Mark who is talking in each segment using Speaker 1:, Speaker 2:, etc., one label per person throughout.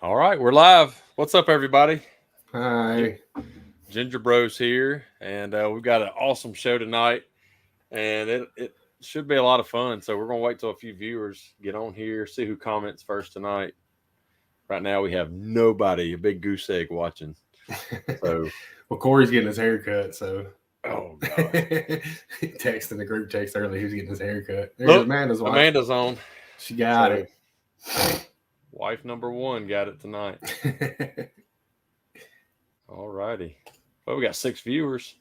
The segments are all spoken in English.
Speaker 1: All right, we're live. What's up, everybody?
Speaker 2: Hi.
Speaker 1: Ginger Bros here, and we've got an awesome show tonight, and it should be a lot of fun. So we're gonna wait till a few viewers get on here, see who comments first tonight. Right now, we have nobody, a big goose egg watching. So,
Speaker 2: well, Corey's getting his hair cut, so.
Speaker 1: Oh, God.
Speaker 2: He texted the group text early. He was getting his hair cut.
Speaker 1: Look,
Speaker 2: Amanda's watching.
Speaker 1: Amanda's on.
Speaker 2: She got it.
Speaker 1: Wife number one got it tonight. All righty. Well, we got 6 viewers.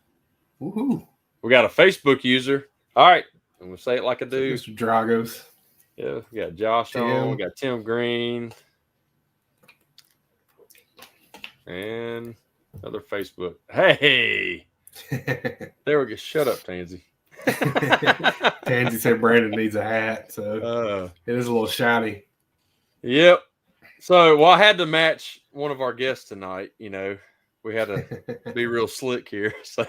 Speaker 2: Woohoo.
Speaker 1: We got a Facebook user. All right. I'm going to say it like I do.
Speaker 2: Mr. Dragos.
Speaker 1: Yeah, we got Josh on. We got Tim Green. And another Facebook. Hey. There we go. Shut up, Tansy.
Speaker 2: Tansy said Brandon needs a hat, so it is a little shiny.
Speaker 1: Yep. So, well, I had to match one of our guests tonight. You know, we had to be real slick here. So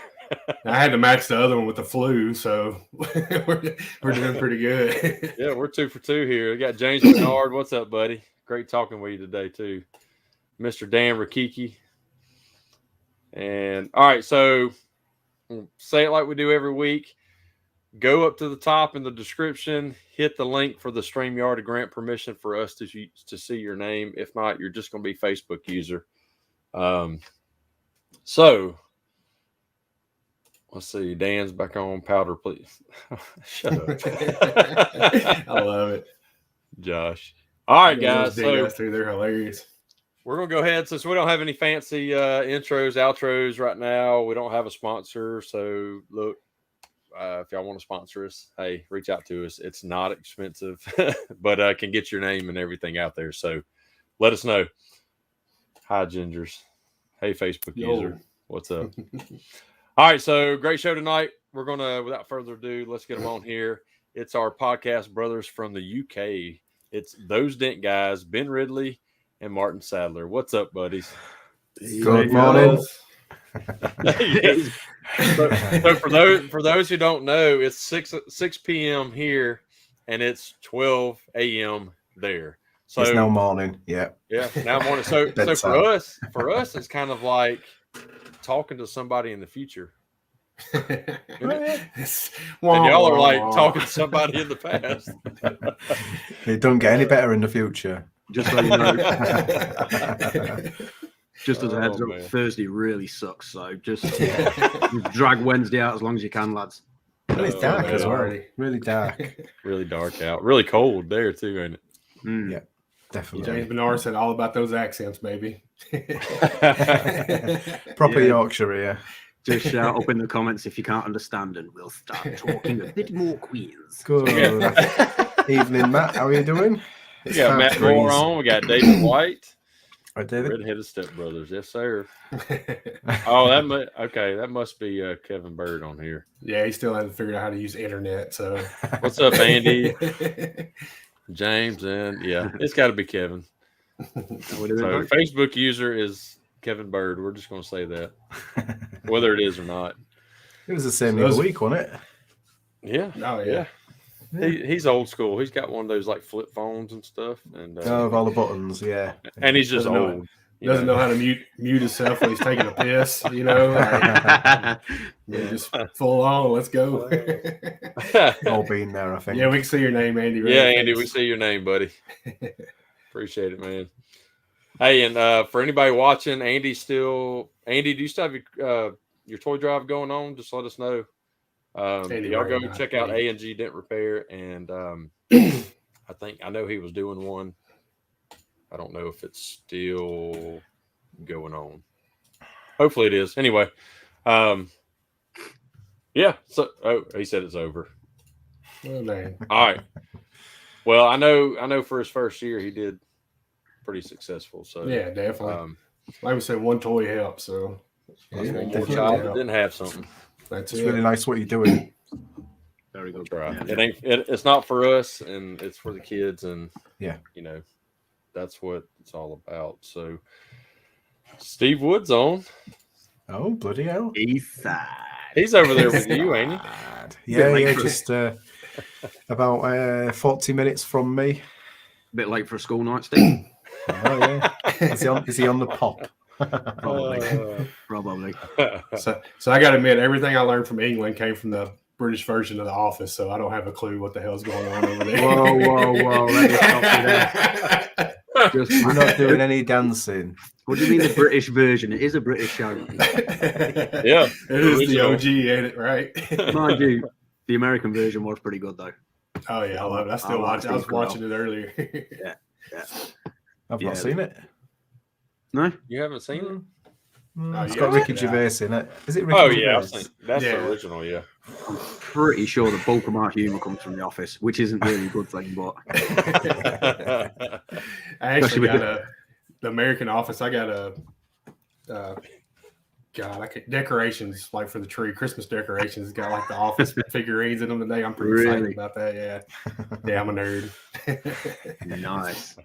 Speaker 2: I had to match the other one with the flu, so we're doing pretty good.
Speaker 1: Yeah, we're 2 for 2 here. We got James Bernard. What's up, buddy? Great talking with you today, too. Mr. Dan Rakiki. And, all right, so say it like we do every week. Go up to the top in the description, hit the link for the StreamYard to grant permission for us to see your name. If not, you're just going to be Facebook user. So, let's see. Dan's back on powder, please. Shut up.
Speaker 2: I love it.
Speaker 1: Josh. All right, guys.
Speaker 2: So they're hilarious.
Speaker 1: We're going to go ahead. Since we don't have any fancy intros, outros right now, we don't have a sponsor. So, look. If y'all want to sponsor us, hey, reach out to us. It's not expensive, but can get your name and everything out there. So let us know. Hi, Gingers. Hey, Facebook user. What's up? All right, so great show tonight. We're going to, without further ado, let's get them on here. It's our podcast brothers from the UK. It's those Dent Guys, Ben Ridley and Martin Sadler. What's up, buddies?
Speaker 2: Good morning.
Speaker 1: So for those who don't know, it's 6 p.m. here and it's 12 a.m. there. So
Speaker 3: it's now morning. Yeah,
Speaker 1: now morning. So for us, it's kind of like talking to somebody in the future. And y'all are like talking to somebody in the past.
Speaker 3: It don't get any better in the future.
Speaker 4: Just so you know. Just as a heads up, Thursday really sucks. So just drag Wednesday out as long as you can, lads.
Speaker 3: And it's dark as well. Really dark.
Speaker 1: Really dark out. Really cold there too, ain't it?
Speaker 3: Yeah, definitely.
Speaker 2: James Bernard said all about those accents, baby.
Speaker 3: Proper Yorkshire here.
Speaker 4: Just shout up in the comments if you can't understand, and we'll start talking a bit more Queens.
Speaker 3: Good evening, Matt. How are you doing?
Speaker 1: We got Matt Moore on. We got David White.
Speaker 3: Right, David.
Speaker 1: Redheaded stepbrothers, yes, sir. Oh, that must be Kevin Bird on here.
Speaker 2: Yeah, he still hasn't figured out how to use the internet. So,
Speaker 1: what's up, Andy? James, and it's got to be Kevin. So, Facebook user is Kevin Bird. We're just going to say that, whether it is or not.
Speaker 3: It was the same the other week, wasn't it?
Speaker 1: Yeah.
Speaker 2: Oh yeah.
Speaker 1: He's old school. He's got one of those like flip phones and stuff, and
Speaker 3: with all the buttons, yeah.
Speaker 1: And he's just old.
Speaker 2: Doesn't know how to mute himself when he's taking a piss. You know, just full on. Let's go.
Speaker 3: All being there, I think.
Speaker 2: Yeah, we can see your name, Andy.
Speaker 1: Right? Yeah, Andy, we see your name, buddy. Appreciate it, man. Hey, and for anybody watching, Andy, do you still have your toy drive going on? Just let us know. Y'all go check out A&G Dent Repair, and I know he was doing one. I don't know if it's still going on. Hopefully it is. Anyway, yeah. So he said it's over.
Speaker 2: Oh man.
Speaker 1: All right. Well, I know for his first year he did pretty successful. So
Speaker 2: yeah, definitely. Like we said, one toy helps. So
Speaker 1: one more child that didn't have something.
Speaker 3: It's really nice what you're doing.
Speaker 4: Very good.
Speaker 1: Right. Yeah. It's not for us, and it's for the kids, and that's what it's all about. So Steve Wood's on.
Speaker 3: Oh, bloody hell.
Speaker 4: Eastside.
Speaker 1: He's over there with you, ain't
Speaker 3: he? Yeah, just about 40 minutes from me.
Speaker 4: A bit late for a school night, Steve.
Speaker 3: Oh, yeah. Is he on the pop?
Speaker 4: Probably.
Speaker 2: So I got to admit, everything I learned from England came from the British version of The Office, so I don't have a clue what the hell's going on over there.
Speaker 4: Whoa! Let me stop you there.
Speaker 3: We're not doing any dancing.
Speaker 4: What do you mean the British version? It is a British show.
Speaker 1: Yeah,
Speaker 2: it is the OG, ain't it? Right?
Speaker 4: Mind you, the American version was pretty good though.
Speaker 2: Oh yeah, I love it. I still watch. I was watching it earlier.
Speaker 4: Yeah.
Speaker 3: I've not seen it.
Speaker 4: No,
Speaker 1: you haven't seen it.
Speaker 3: It's got Ricky Gervais in it. Is it Ricky
Speaker 1: Oh
Speaker 3: Gervais?
Speaker 1: yeah, that's the original. Yeah,
Speaker 4: I'm pretty sure the bulk of my humour comes from The Office, which isn't really a good thing, but
Speaker 2: I actually got the American Office. I got decorations like for the tree, Christmas decorations. Got like the Office figurines in them today. I'm pretty excited about that. Yeah, I'm a nerd.
Speaker 4: Nice.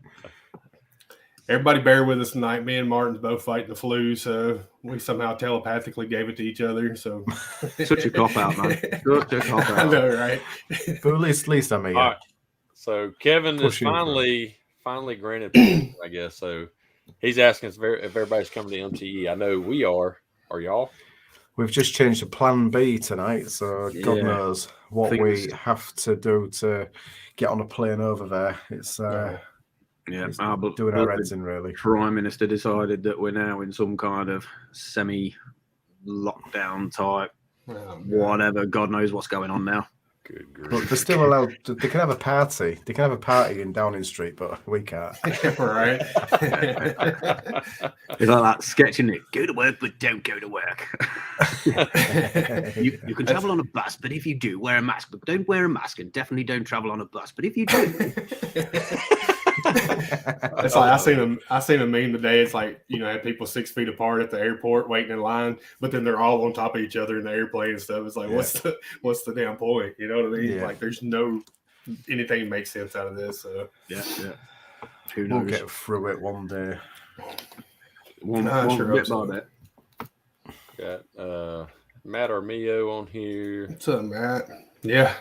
Speaker 2: Everybody bear with us tonight. Me and Martin's both fighting the flu, so we somehow telepathically gave it to each other. So
Speaker 4: such a cop out, man. Such a cop out.
Speaker 2: I know, right?
Speaker 3: But at least I'm here.
Speaker 1: All right. So Kevin is finally granted permission, I guess. So he's asking if everybody's coming to MTE. I know we are. Are y'all?
Speaker 3: We've just changed to Plan B tonight, so God knows what we have to do to get on a plane over there. It's
Speaker 4: but
Speaker 3: doing our heads in, really.
Speaker 4: Prime Minister decided that we're now in some kind of semi-lockdown type, whatever. God knows what's going on now.
Speaker 1: Good grief.
Speaker 3: But they're still allowed. They can have a party. They can have a party in Downing Street, but we can't.
Speaker 2: Right?
Speaker 4: It's like that sketch, isn't it? Go to work, but don't go to work. you can travel on a bus, but if you do, wear a mask. But don't wear a mask, and definitely don't travel on a bus. But if you do.
Speaker 2: It's like I seen a meme today. It's like, had people 6 feet apart at the airport waiting in line, but then they're all on top of each other in the airplane and stuff. It's like, what's the damn point? You know what I mean?
Speaker 3: Yeah.
Speaker 2: Like, there's no anything makes sense out of this. So
Speaker 4: Who knows?
Speaker 3: We'll get through it one day.
Speaker 4: One bit by bit.
Speaker 1: Got Matt Armillo on here.
Speaker 2: What's up, Matt? Yeah.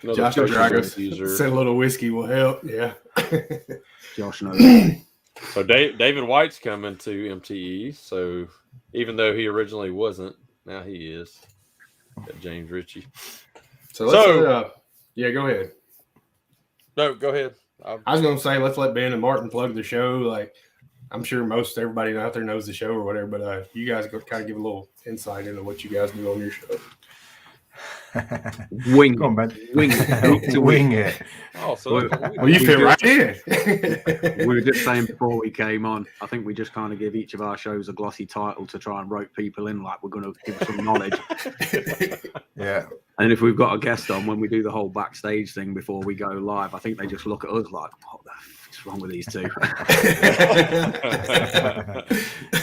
Speaker 1: Another
Speaker 2: Josh Dragos said a little whiskey will help. Yeah.
Speaker 4: Josh knows.
Speaker 1: So David White's coming to MTE. So even though he originally wasn't, now he is. Got James Ritchie.
Speaker 2: So go ahead.
Speaker 1: No, go ahead.
Speaker 2: I was going to say, let's let Ben and Martin plug the show. Like, I'm sure most everybody out there knows the show or whatever, but you guys go kind of give a little insight into what you guys do on your show.
Speaker 4: Wing
Speaker 3: it.
Speaker 1: Oh, so
Speaker 2: you fit right in.
Speaker 4: We were just saying before we came on, I think we just kind of give each of our shows a glossy title to try and rope people in, like we're going to give some knowledge.
Speaker 3: Yeah.
Speaker 4: And if we've got a guest on, when we do the whole backstage thing before we go live, I think they just look at us like, what the fuck's wrong with these two?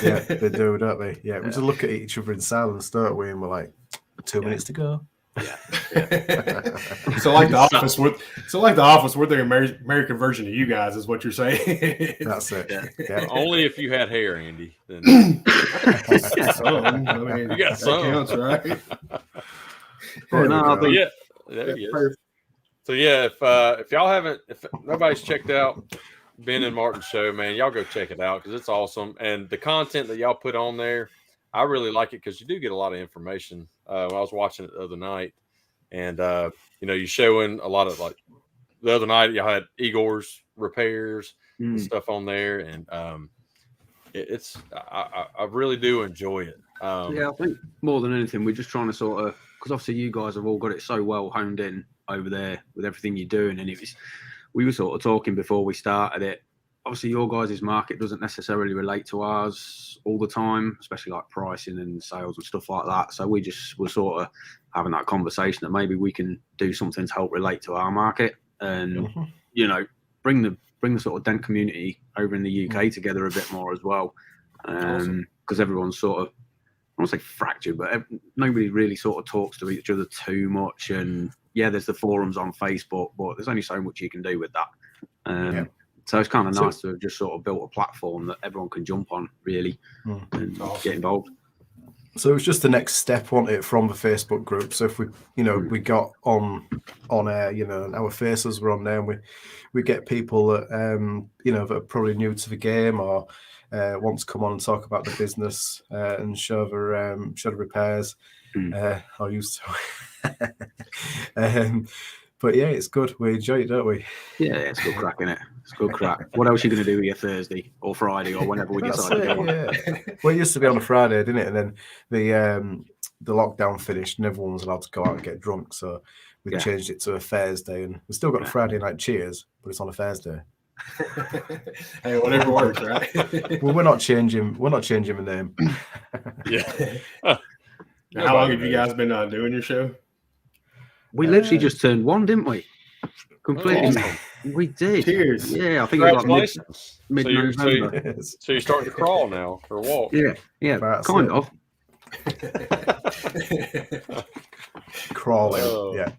Speaker 3: Yeah, they do, don't they? Yeah, we just look at each other in silence, don't we? And we're like, 2 minutes to go.
Speaker 4: Yeah.
Speaker 2: So like the Office, we're the American version of you guys, is what you're saying.
Speaker 3: That's it.
Speaker 1: Yeah. Only if you had hair, Andy. Then... you got some.
Speaker 2: Counts, right?
Speaker 1: There he is. So if y'all haven't, if nobody's checked out Ben and Martin's show, man, y'all go check it out because it's awesome. And the content that y'all put on there, I really like it because you do get a lot of information. I was watching it the other night, and you're showing a lot of, like, the other night y'all had Igor's repairs and stuff on there, and I really do enjoy it.
Speaker 4: I think more than anything, we're just trying to sort of, because obviously you guys have all got it so well honed in over there with everything you're doing, and we were sort of talking before we started it. Obviously, your guys' market doesn't necessarily relate to ours all the time, especially like pricing and sales and stuff like that. So we're sort of having that conversation that maybe we can do something to help relate to our market and, bring the sort of Dent community over in the UK together a bit more as well. Because everyone's sort of, I don't want to say fractured, but nobody really sort of talks to each other too much. And there's the forums on Facebook, but there's only so much you can do with that. So it's kind of nice to have just sort of built a platform that everyone can jump on, really, and get involved.
Speaker 3: So it was just the next step, wasn't it, from the Facebook group? So if we, we got on air, and our faces were on there, and we get people that, that are probably new to the game or want to come on and talk about the business and show the repairs. I used to. But yeah, it's good. We enjoy it, don't we?
Speaker 4: Yeah, it's good crack, innit? It's good crack. What else are you going to do with your Thursday or Friday or whenever we decide to go on?
Speaker 3: Yeah. Well, it used to be on a Friday, didn't it? And then the lockdown finished and everyone was allowed to go out and get drunk. So we changed it to a Thursday, and we've still got a Friday night cheers, but it's on a Thursday.
Speaker 2: Hey, whatever works, right?
Speaker 3: Well, we're not changing the name.
Speaker 2: Yeah. How long have you guys been doing your show?
Speaker 4: We literally just turned one, didn't we? Completely.
Speaker 1: Awesome.
Speaker 4: We did.
Speaker 1: Cheers.
Speaker 4: Yeah, I think it was like mid-November.
Speaker 1: So you're starting to crawl now or walk?
Speaker 4: Yeah, kind of.
Speaker 3: Crawling. Yeah.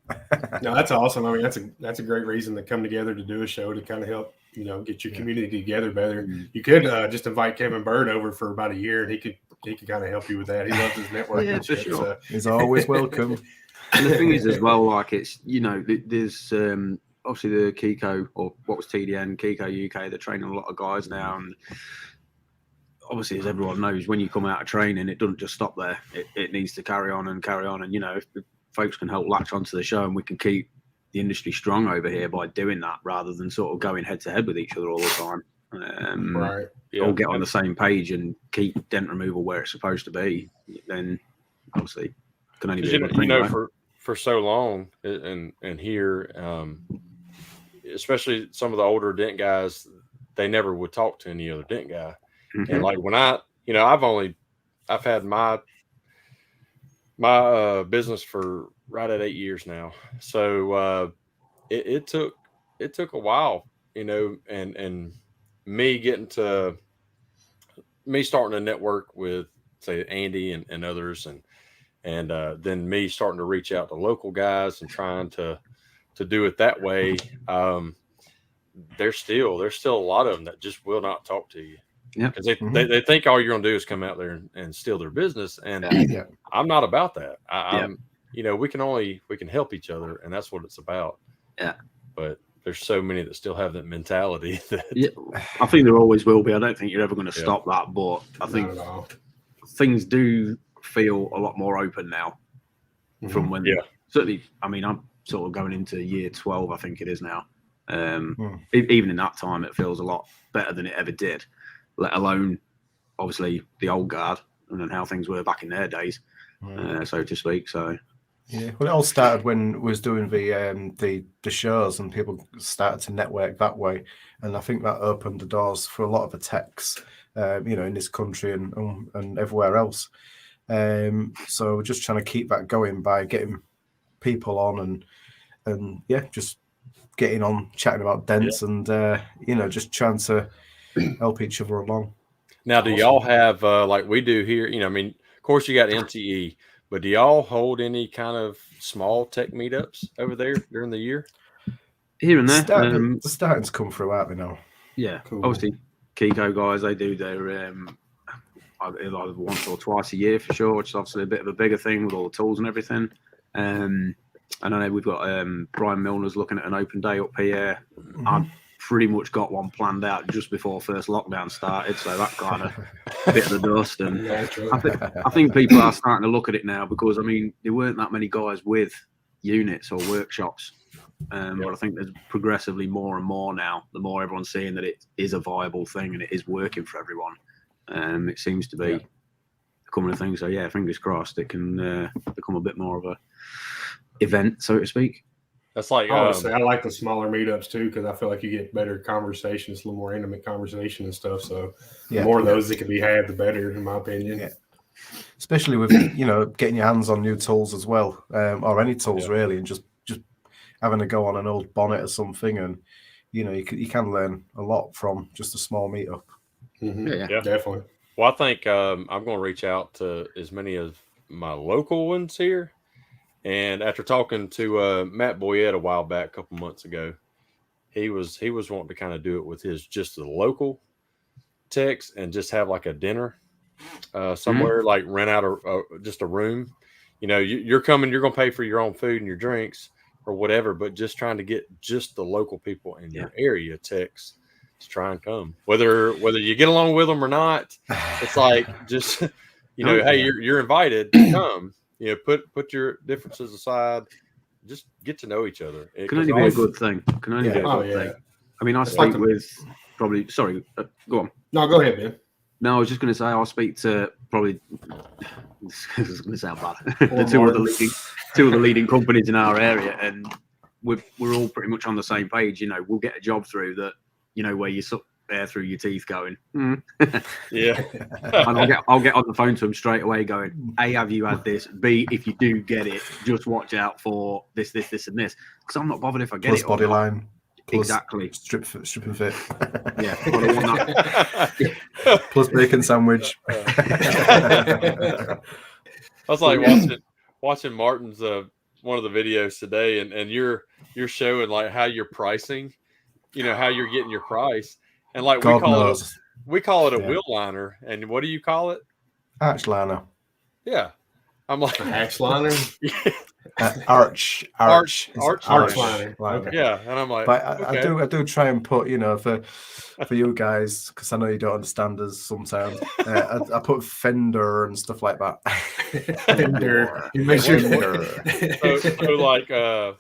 Speaker 2: No, that's awesome. I mean, that's a great reason to come together to do a show to kind of help, get your community together better. You could just invite Kevin Bird over for about a year, and he could kind of help you with that. He loves his network.
Speaker 4: Yeah, for sure.
Speaker 2: So.
Speaker 3: He's always welcome.
Speaker 4: And the thing is, as well, like it's there's obviously the Kiko, or what was TDN, Kiko UK. They're training a lot of guys now, and obviously, as everyone knows, when you come out of training, it doesn't just stop there. It needs to carry on. And if folks can help latch onto the show, and we can keep the industry strong over here by doing that, rather than sort of going head to head with each other all the time.
Speaker 2: Right.
Speaker 4: All get on the same page and keep dent removal where it's supposed to be. Then obviously, can only be a good thing,
Speaker 1: for so long, and here, especially some of the older dent guys, they never would talk to any other dent guy. Mm-hmm. And like when I've had my business for right at 8 years now. So it took a while, and me starting to network with, say, Andy and others, and then me starting to reach out to local guys and trying to do it that way. There's still a lot of them that just will not talk to you.
Speaker 4: Yeah,
Speaker 1: because they think all you're going to do is come out there and steal their business, and I'm not about that. I'm we can help each other, and that's what it's about.
Speaker 4: Yeah,
Speaker 1: but there's so many that still have that mentality.
Speaker 4: I think there always will be. I don't think you're ever going to stop that, but I think things do feel a lot more open now from when. Certainly, I mean, I'm sort of going into year 12. I think it is now. Even in that time, it feels a lot better than it ever did. Let alone, obviously, the old guard and then how things were back in their days, so to speak. So,
Speaker 3: yeah, well, it all started when we was doing the shows, and people started to network that way, and I think that opened the doors for a lot of the techs, in this country and everywhere else. So we're just trying to keep that going by getting people on and just getting on, chatting about dents, and just trying to help each other along.
Speaker 1: Now, do y'all have like we do here? I mean, of course you got MTE, but do y'all hold any kind of small tech meetups over there during the year?
Speaker 4: Here and there,
Speaker 3: starting to come through, aren't we now?
Speaker 4: Yeah, cool. Obviously, Kiko guys, they do their either once or twice a year for sure, which is obviously a bit of a bigger thing with all the tools and everything. I know we've got Brian Milner's looking at an open day up here. I've pretty much got one planned out just before first lockdown started, so that kind of bit of the dust. And I think people are starting to look at it now, because I mean there weren't that many guys with units or workshops, but I think there's progressively more and more now. The more everyone's seeing that it is a viable thing and it is working for everyone, it seems to be becoming a thing. So yeah, fingers crossed it can become a bit more of a event, so to speak.
Speaker 1: That's like
Speaker 2: honestly, I like the smaller meetups too, because I feel like you get better conversations, a little more intimate conversation and stuff. So the more of those that can be had, the better, in my opinion. Yeah.
Speaker 3: Especially with getting your hands on new tools as well, or any tools really, and just having to go on an old bonnet or something, and you can learn a lot from just a small meetup.
Speaker 2: Yeah, definitely.
Speaker 1: Well, I think I'm going to reach out to as many of my local ones here. And after talking to Matt Boyette a while back, a couple months ago, he was wanting to kind of do it with just the local techs and just have like a dinner somewhere, like rent out just a room. You know, you're coming, you're going to pay for your own food and your drinks or whatever, but just trying to get just the local people in your area techs to try and come, whether you get along with them or not. It's like, just, you know, hey, you're invited to come, you know, put your differences aside, just get to know each other.
Speaker 4: It can only be a good thing. Can only be a good thing. I mean, I speak with probably, sorry, go on.
Speaker 2: No, go ahead, man.
Speaker 4: No, I was just going to say I'll speak to probably. This is going to sound bad. The two of the leading companies in our area, and we're all pretty much on the same page. You know, we'll get a job through that. You know, where you suck air through your teeth, going.
Speaker 1: Yeah.
Speaker 4: And I'll get on the phone to them straight away, going, A, have you had this? B, if you do get it, just watch out for this, and this, because I'm not bothered if I get
Speaker 3: Plus
Speaker 4: it.
Speaker 3: Body line.
Speaker 4: Exactly.
Speaker 3: Strip and fit.
Speaker 4: Yeah. I don't want that.
Speaker 3: Plus bacon sandwich.
Speaker 1: I was like watching Martin's one of the videos today, and you're showing like how you're pricing, you know, how you're getting your price, and like we call it a wheel liner, and what do you call it?
Speaker 3: Arch liner.
Speaker 1: Yeah, I'm like
Speaker 2: hatch liner.
Speaker 3: Arch
Speaker 2: liner.
Speaker 3: Okay.
Speaker 1: Yeah, and I'm like,
Speaker 3: but I do try and put, you know, for you guys, because I know you don't understand us sometimes. I put fender and stuff like that.
Speaker 2: Fender. You make sure.
Speaker 1: So like,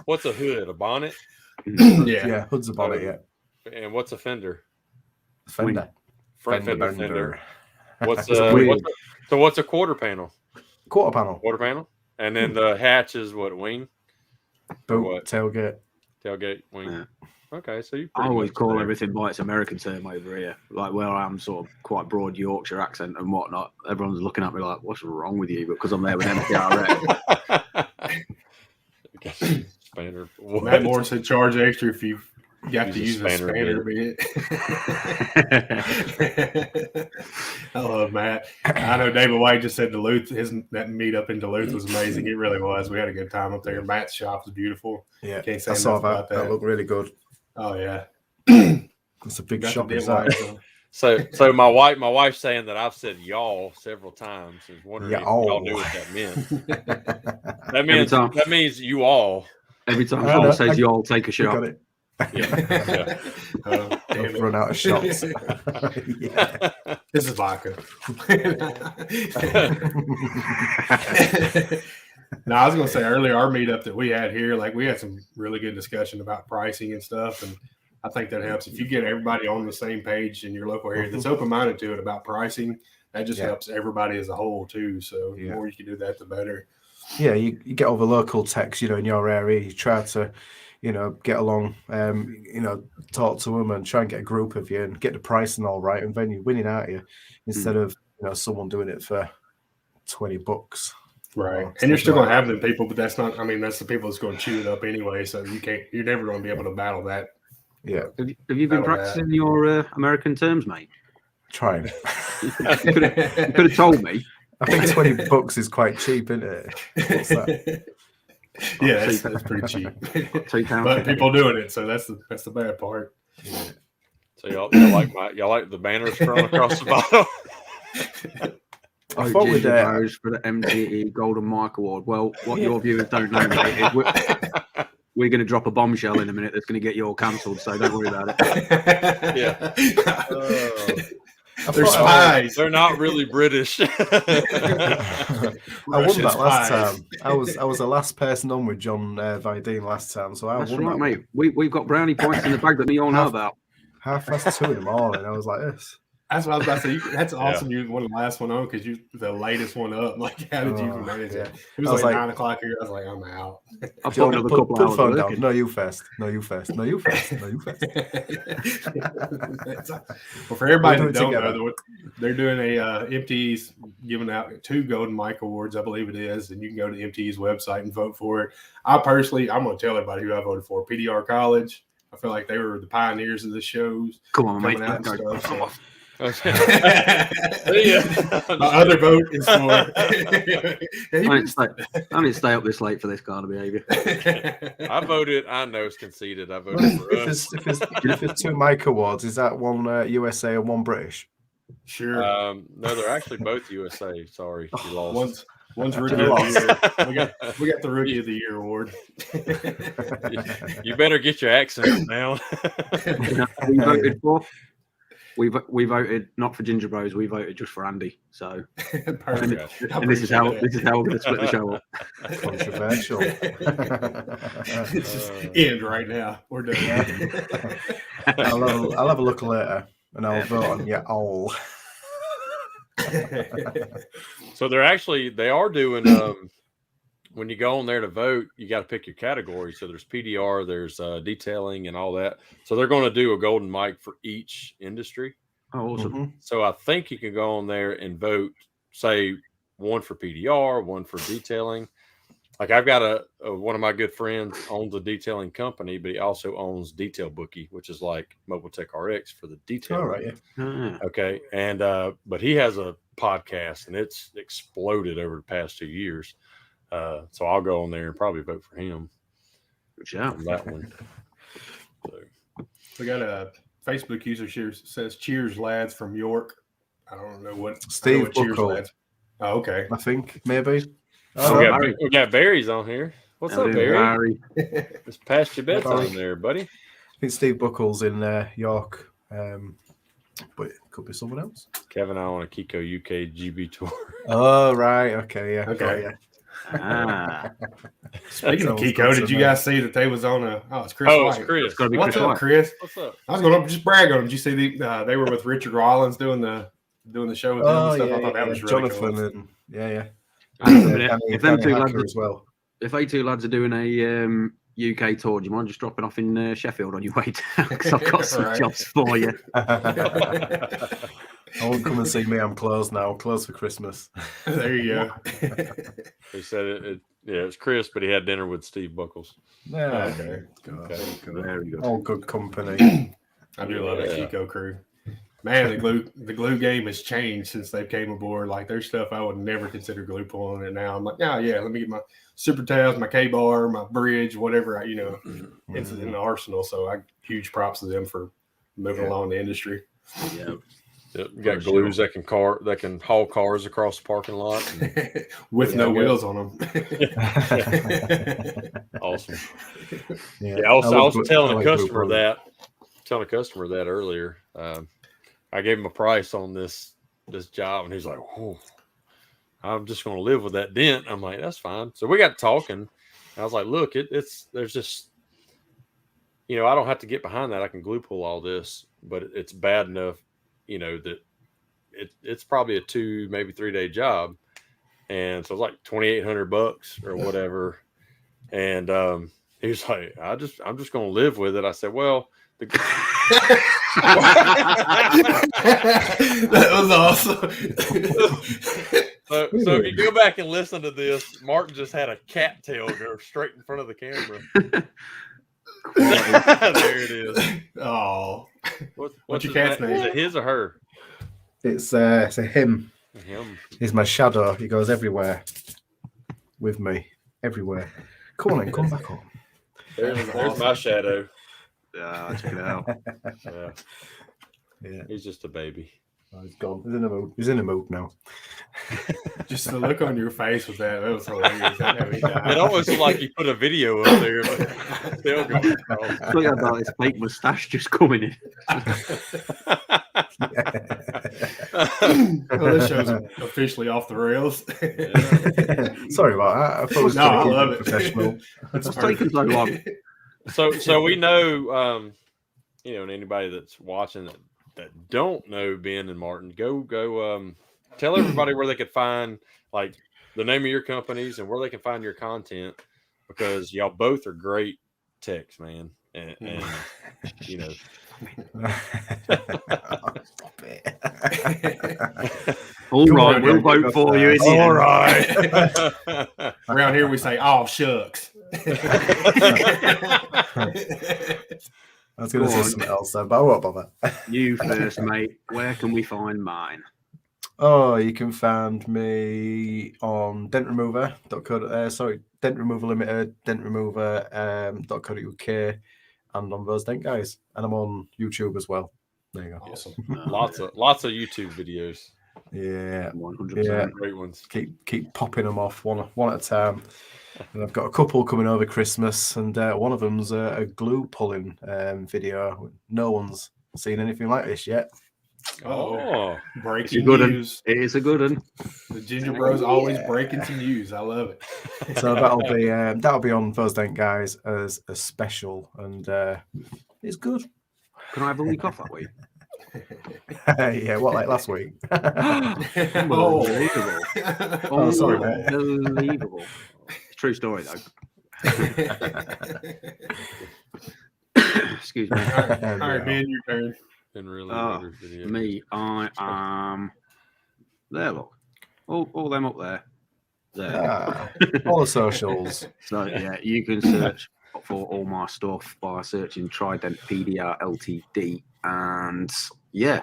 Speaker 1: what's a hood? A bonnet?
Speaker 3: Yeah, hood's a bonnet. Yeah.
Speaker 1: And what's a fender?
Speaker 3: Fender.
Speaker 1: Front fender. What's a quarter panel?
Speaker 3: Quarter panel.
Speaker 1: And then the hatch is what, wing?
Speaker 3: Boot, tailgate,
Speaker 1: wing. Yeah. Okay, so
Speaker 4: I always call everything by its American term over here. Like where I am, sort of quite broad Yorkshire accent and whatnot. Everyone's looking at me like, "What's wrong with you?" Because I'm there with MPRA.
Speaker 1: Spanner.
Speaker 2: Matt Moore said, "Charge extra if you got to use a spanner bit." I love Matt. I know David White just said Duluth. That meetup in Duluth was amazing. It really was. We had a good time up there. Matt's shop was beautiful.
Speaker 3: Yeah,
Speaker 2: can't say
Speaker 3: I saw
Speaker 2: about that.
Speaker 3: That looked really good.
Speaker 2: Oh yeah,
Speaker 3: it's a big shop inside.
Speaker 1: So my wife's saying that I've said y'all several times and wondering if y'all knew what that meant. That means you all.
Speaker 4: Every time someone says y'all, take a shot.
Speaker 1: Yeah.
Speaker 3: Run out of shots.
Speaker 2: This is vodka. No, I was going to say earlier, our meetup that we had here, like we had some really good discussion about pricing and stuff. And I think that helps. If you get everybody on the same page in your local area that's open-minded to it about pricing, that just helps everybody as a whole too. So the more you can do that, the better.
Speaker 3: Yeah, you get over local techs, you know, in your area. You try to, you know, get along, you know, talk to them and try and get a group of you and get the pricing all right, and then you're winning out you instead of, you know, someone doing it for $20.
Speaker 2: Right. And you're still going to have them people, but that's not, I mean, that's the people that's going to chew it up anyway. So you're never going to be able to battle that.
Speaker 3: Yeah.
Speaker 4: Have you been practicing your American terms, mate?
Speaker 3: Trying.
Speaker 4: You could have told me.
Speaker 3: I think $20 is quite cheap, isn't it? What's that?
Speaker 2: Yeah, that's pretty cheap. But people doing it, so that's the bad part.
Speaker 1: Yeah. So y'all like the banners thrown across the bottom.
Speaker 4: I thought we did for the MTE Golden Mike Award. Well, what your viewers don't know, mate, is we're going to drop a bombshell in a minute that's going to get you all cancelled. So don't worry about it.
Speaker 1: Yeah.
Speaker 2: They're spies.
Speaker 1: They're not really British.
Speaker 3: I won that last time. I was the last person on with John Vidine last time, so
Speaker 4: That's right, mate. We've got brownie points in the bag that we all know about.
Speaker 3: 2:30 in the morning. I was like this.
Speaker 2: That's what I was about to say. That's awesome. You won the last one on because you the latest one up. Like, how did you manage it? It was like 9 o'clock here. I was like, I'm out.
Speaker 4: I put another couple hours
Speaker 3: phone down. No, you first. No, you first. No, you first. No, you first.
Speaker 2: Well, for everybody that don't know, they're doing a MTE's giving out 2 Golden Mike Awards, I believe it is, and you can go to MTE's website and vote for it. I'm going to tell everybody who I voted for. PDR College. I feel like they were the pioneers of the shows.
Speaker 4: Come on, mate.
Speaker 2: My other vote is for.
Speaker 4: I need to stay up this late for this kind of behaviour.
Speaker 1: I voted. I know it's conceded. I voted for us.
Speaker 3: If it's 2 Mike Awards, is that one USA and one British?
Speaker 2: Sure.
Speaker 1: No, they're actually both USA. Sorry, you lost.
Speaker 2: One's rookie of the year. We got the rookie of the year award.
Speaker 1: You better get your accent down.
Speaker 4: We voted for. We voted not for Ginger Bros. We voted just for Andy. So, and this is how we're going to split the show up.
Speaker 3: Controversial.
Speaker 2: Just end right now. We're done.
Speaker 3: I'll have a look later, and I'll vote on you all.
Speaker 1: So they are doing when you go on there to vote, you got to pick your category. So there's PDR, there's detailing and all that. So they're going to do a golden mic for each industry.
Speaker 4: Oh, awesome.
Speaker 3: Mm-hmm.
Speaker 1: So I think you can go on there and vote, say one for PDR, one for detailing. Like I've got one of my good friends owns a detailing company, but he also owns Detail Bookie, which is like Mobile Tech RX for the detail.
Speaker 3: All right,
Speaker 4: yeah.
Speaker 1: Okay. And but he has a podcast and it's exploded over the past 2 years. So I'll go on there and probably vote for him.
Speaker 4: Good job.
Speaker 1: On that one. So.
Speaker 2: We got a Facebook user says, "Cheers, lads from York." I don't know what
Speaker 3: Steve
Speaker 2: Cheers,
Speaker 3: Buckle.
Speaker 2: lads. Oh, okay.
Speaker 3: I think maybe.
Speaker 1: We got Barry's on here. What's up, Barry? It's past your bedtime there, buddy.
Speaker 3: I think Steve Buckle's in York, but it could be someone else.
Speaker 1: Kevin, I on a Kiko UK GB tour.
Speaker 3: Oh, right. Okay, yeah.
Speaker 2: Okay.
Speaker 3: Yeah.
Speaker 2: Speaking of Kiko, did you guys see that they was on it's Chris
Speaker 1: Oh,
Speaker 2: White.
Speaker 1: it's Chris.
Speaker 4: It's gotta be
Speaker 2: What's
Speaker 4: Chris
Speaker 2: up,
Speaker 4: White.
Speaker 2: Chris?
Speaker 1: What's up?
Speaker 2: I was going to just brag on them. Did you see they were with Richard Rollins doing the show with them and stuff? I thought that was really
Speaker 3: Jonathan
Speaker 2: cool.
Speaker 3: and yeah.
Speaker 4: If them
Speaker 3: Danny
Speaker 4: two lads,
Speaker 3: Hacker as well.
Speaker 4: if they two lads are doing a UK tour, do you mind just dropping off in Sheffield on your way down? Because I've got some
Speaker 2: Right.
Speaker 4: jobs for you.
Speaker 3: I won't come and see me. I'm closed now. Closed for Christmas.
Speaker 2: There you go.
Speaker 1: He said it's Chris, but he had dinner with Steve Buckles.
Speaker 3: Yeah,
Speaker 2: Okay.
Speaker 4: Very good.
Speaker 3: all good company.
Speaker 2: I do love that Kiko crew. Man, the glue game has changed since they came aboard. Like there's stuff I would never consider glue pulling, and now I'm like, oh yeah, let me get my super tails, my K-bar, my bridge, whatever. It's in the arsenal. So huge props to them for moving along the industry.
Speaker 4: Yeah.
Speaker 1: Yep, you got glues that can haul cars across the parking lot.
Speaker 2: With no wheels on them.
Speaker 1: Awesome.
Speaker 3: Yeah,
Speaker 1: I was telling a
Speaker 3: glue
Speaker 1: customer
Speaker 3: pulling.
Speaker 1: that earlier. I gave him a price on this job, and he's like, "Oh, I'm just going to live with that dent." I'm like, "That's fine." So we got talking. I was like, "Look, there's just, I don't have to get behind that. I can glue pull all this, but it's bad enough, that it's probably a 2, maybe 3 day job." And so it's like $2,800 or whatever. And he was like, I'm just going to live with it. I said, well,
Speaker 2: that was awesome.
Speaker 1: So if you go back and listen to this, Martin just had a cattail go straight in front of the camera. There it is.
Speaker 2: Oh,
Speaker 1: What's
Speaker 2: your
Speaker 1: his
Speaker 2: cat's name?
Speaker 1: Is it his or her?
Speaker 3: It's a him.
Speaker 1: Him.
Speaker 3: He's my shadow. He goes everywhere with me. Everywhere. Come on in. Come back home.
Speaker 1: There's my shadow.
Speaker 4: Check it out.
Speaker 3: Yeah.
Speaker 1: He's just a baby.
Speaker 3: Oh, he's gone. He's in a mood now.
Speaker 2: just the look on your face with that was hilarious.
Speaker 1: It almost looked like he put a video up there, but still going across.
Speaker 4: Look about his fake mustache just coming in.
Speaker 2: Well, this show's officially off the rails.
Speaker 3: Sorry about that. I thought it was
Speaker 2: I love it.
Speaker 3: professional.
Speaker 4: It's taking so long.
Speaker 1: So we know, and anybody that's watching that don't know Ben and Martin, go tell everybody where they could find like the name of your companies and where they can find your content, because y'all both are great techs, man. And
Speaker 4: All right, we'll vote for you.
Speaker 2: All right. Around here we say, "Oh shucks."
Speaker 3: I was going to say something else there, but I won't bother.
Speaker 4: You first, mate. Where can we find mine?
Speaker 3: Oh, you can find me on Dent Remover. Dent Remover Limited, Dent Remover .co.uk, and on those Dent Guys. And I'm on YouTube as well. There you go.
Speaker 2: Awesome.
Speaker 1: Lots of YouTube videos.
Speaker 3: Yeah,
Speaker 4: 100%.
Speaker 3: Yeah.
Speaker 1: Great ones.
Speaker 3: keep popping them off one at a time. And I've got a couple coming over Christmas, and one of them's a glue pulling video. No one's seen anything like this yet.
Speaker 1: Oh,
Speaker 2: Breaking
Speaker 4: It's a good one.
Speaker 2: news.
Speaker 4: It is a good one.
Speaker 2: The Ginger Bros always breaking some news. I love it.
Speaker 3: So that'll be on those Dent Guys as a special, and it's good.
Speaker 4: Can I have a week off that week?
Speaker 3: Yeah, what, like last week?
Speaker 4: Unbelievable.
Speaker 3: Oh, sorry, mate.
Speaker 4: Unbelievable. True story, though. Excuse me.
Speaker 2: All right, Ben, your turn.
Speaker 1: been really
Speaker 4: Oh,
Speaker 1: video.
Speaker 4: Me, I am there. Look, all them up there. There.
Speaker 3: All the socials.
Speaker 4: So yeah, you can search for all my stuff by searching Trident PDR Ltd, and yeah,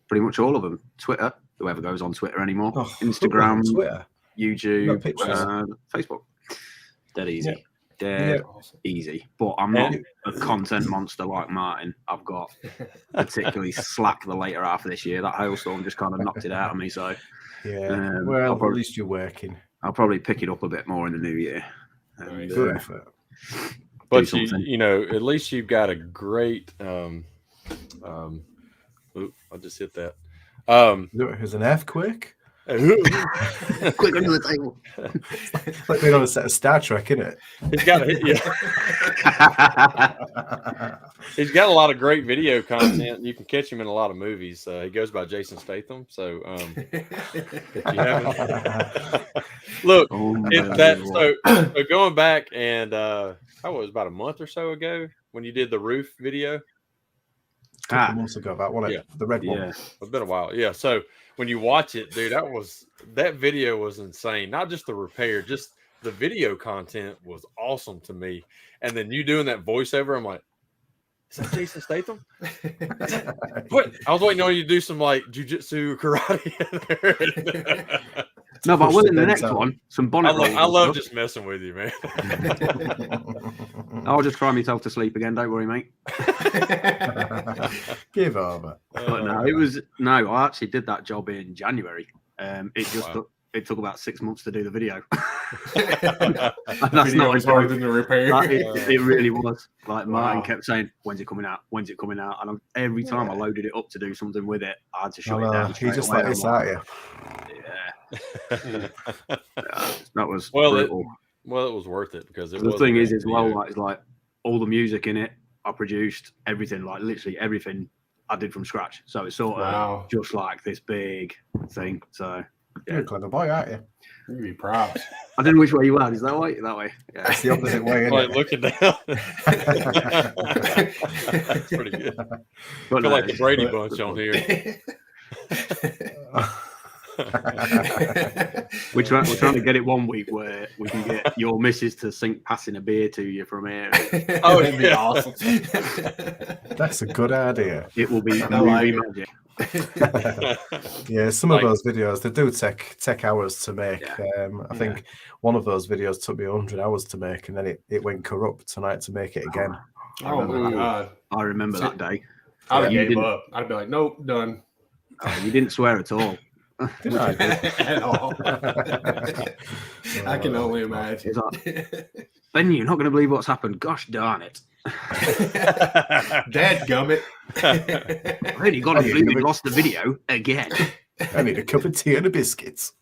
Speaker 4: pretty much all of them. Twitter, whoever goes on Twitter anymore.
Speaker 3: Oh,
Speaker 4: Instagram,
Speaker 3: Twitter. No
Speaker 4: YouTube,
Speaker 3: pictures.
Speaker 4: Facebook. Dead easy.
Speaker 3: Yeah.
Speaker 4: Dead
Speaker 2: Awesome.
Speaker 4: easy. But I'm not a content monster like Martin. I've got particularly slack the later half of this year. That hailstorm just kind of knocked it out of me. So
Speaker 3: Yeah. Well, at least you're working.
Speaker 4: I'll probably pick it up a bit more in the new year. And,
Speaker 3: Good effort.
Speaker 1: But
Speaker 4: do
Speaker 1: you,
Speaker 4: something.
Speaker 1: you know, at least you've got a great. Oop, I just hit that.
Speaker 3: There's an earthquake.
Speaker 4: Quick under the table.
Speaker 3: Like being on a set of Star Trek, isn't it?
Speaker 1: He's got he's got a lot of great video content. You can catch him in a lot of movies. He goes by Jason Statham. So if you haven't, look, so going back and it was about a month or so ago when you did the roof video.
Speaker 3: A couple months ago, about one, the red one.
Speaker 4: Yeah.
Speaker 1: It's been a while. Yeah. So when you watch it, dude, that video was insane. Not just the repair, just the video content was awesome to me. And then you doing that voiceover, I'm like, is that Jason Statham? What? I was waiting on you to do some like jujitsu karate.
Speaker 4: No, but I will in the next
Speaker 3: out.
Speaker 4: one. Some bonnet.
Speaker 1: I love just messing with you, man.
Speaker 4: I'll just cry myself to sleep again. Don't worry, mate.
Speaker 3: Give over.
Speaker 4: But no, I actually did that job in January. It took about 6 months to do the video. That's
Speaker 2: Video
Speaker 4: not
Speaker 2: was harder than the repair.
Speaker 4: it really was. Like Martin kept saying, "When's it coming out? When's it coming out?" And every time I loaded it up to do something with it, I had to shut it down.
Speaker 3: You just like this, aren't you?
Speaker 4: Yeah. That was
Speaker 1: brutal. It was worth it because
Speaker 4: the thing is as well, like, it's like all the music in it, I produced everything, like literally everything I did from scratch. So it's sort of just like this big thing. So
Speaker 3: You're a clever boy, aren't you?
Speaker 2: You give me props.
Speaker 4: I don't know which way you are. Is that way? That way. Yeah.
Speaker 3: It's the opposite way, isn't
Speaker 1: like
Speaker 3: it?
Speaker 1: looking down. That's pretty good.
Speaker 4: But
Speaker 1: I feel like the Brady Bunch on here.
Speaker 4: We're trying to get it one week where we can get your missus to sink passing a beer to you from here.
Speaker 2: Oh, it'd be awesome.
Speaker 3: That's a good idea.
Speaker 4: It will be movie magic.
Speaker 3: Yeah, some of those videos, they do take hours to make.
Speaker 4: Yeah.
Speaker 3: I think one of those videos took me 100 hours to make, and then it went corrupt, and I had to make it again.
Speaker 2: Oh my god!
Speaker 4: I remember that day.
Speaker 2: I'd have gave up. I'd be like, nope, done.
Speaker 4: Oh, you didn't swear at all.
Speaker 3: Did I?
Speaker 2: At all. I can only imagine.
Speaker 4: Ben, you're not going to believe what's happened. Gosh darn it.
Speaker 2: Dadgummit.
Speaker 4: I really got to believe we lost the video again.
Speaker 3: I need a cup of tea and a biscuits.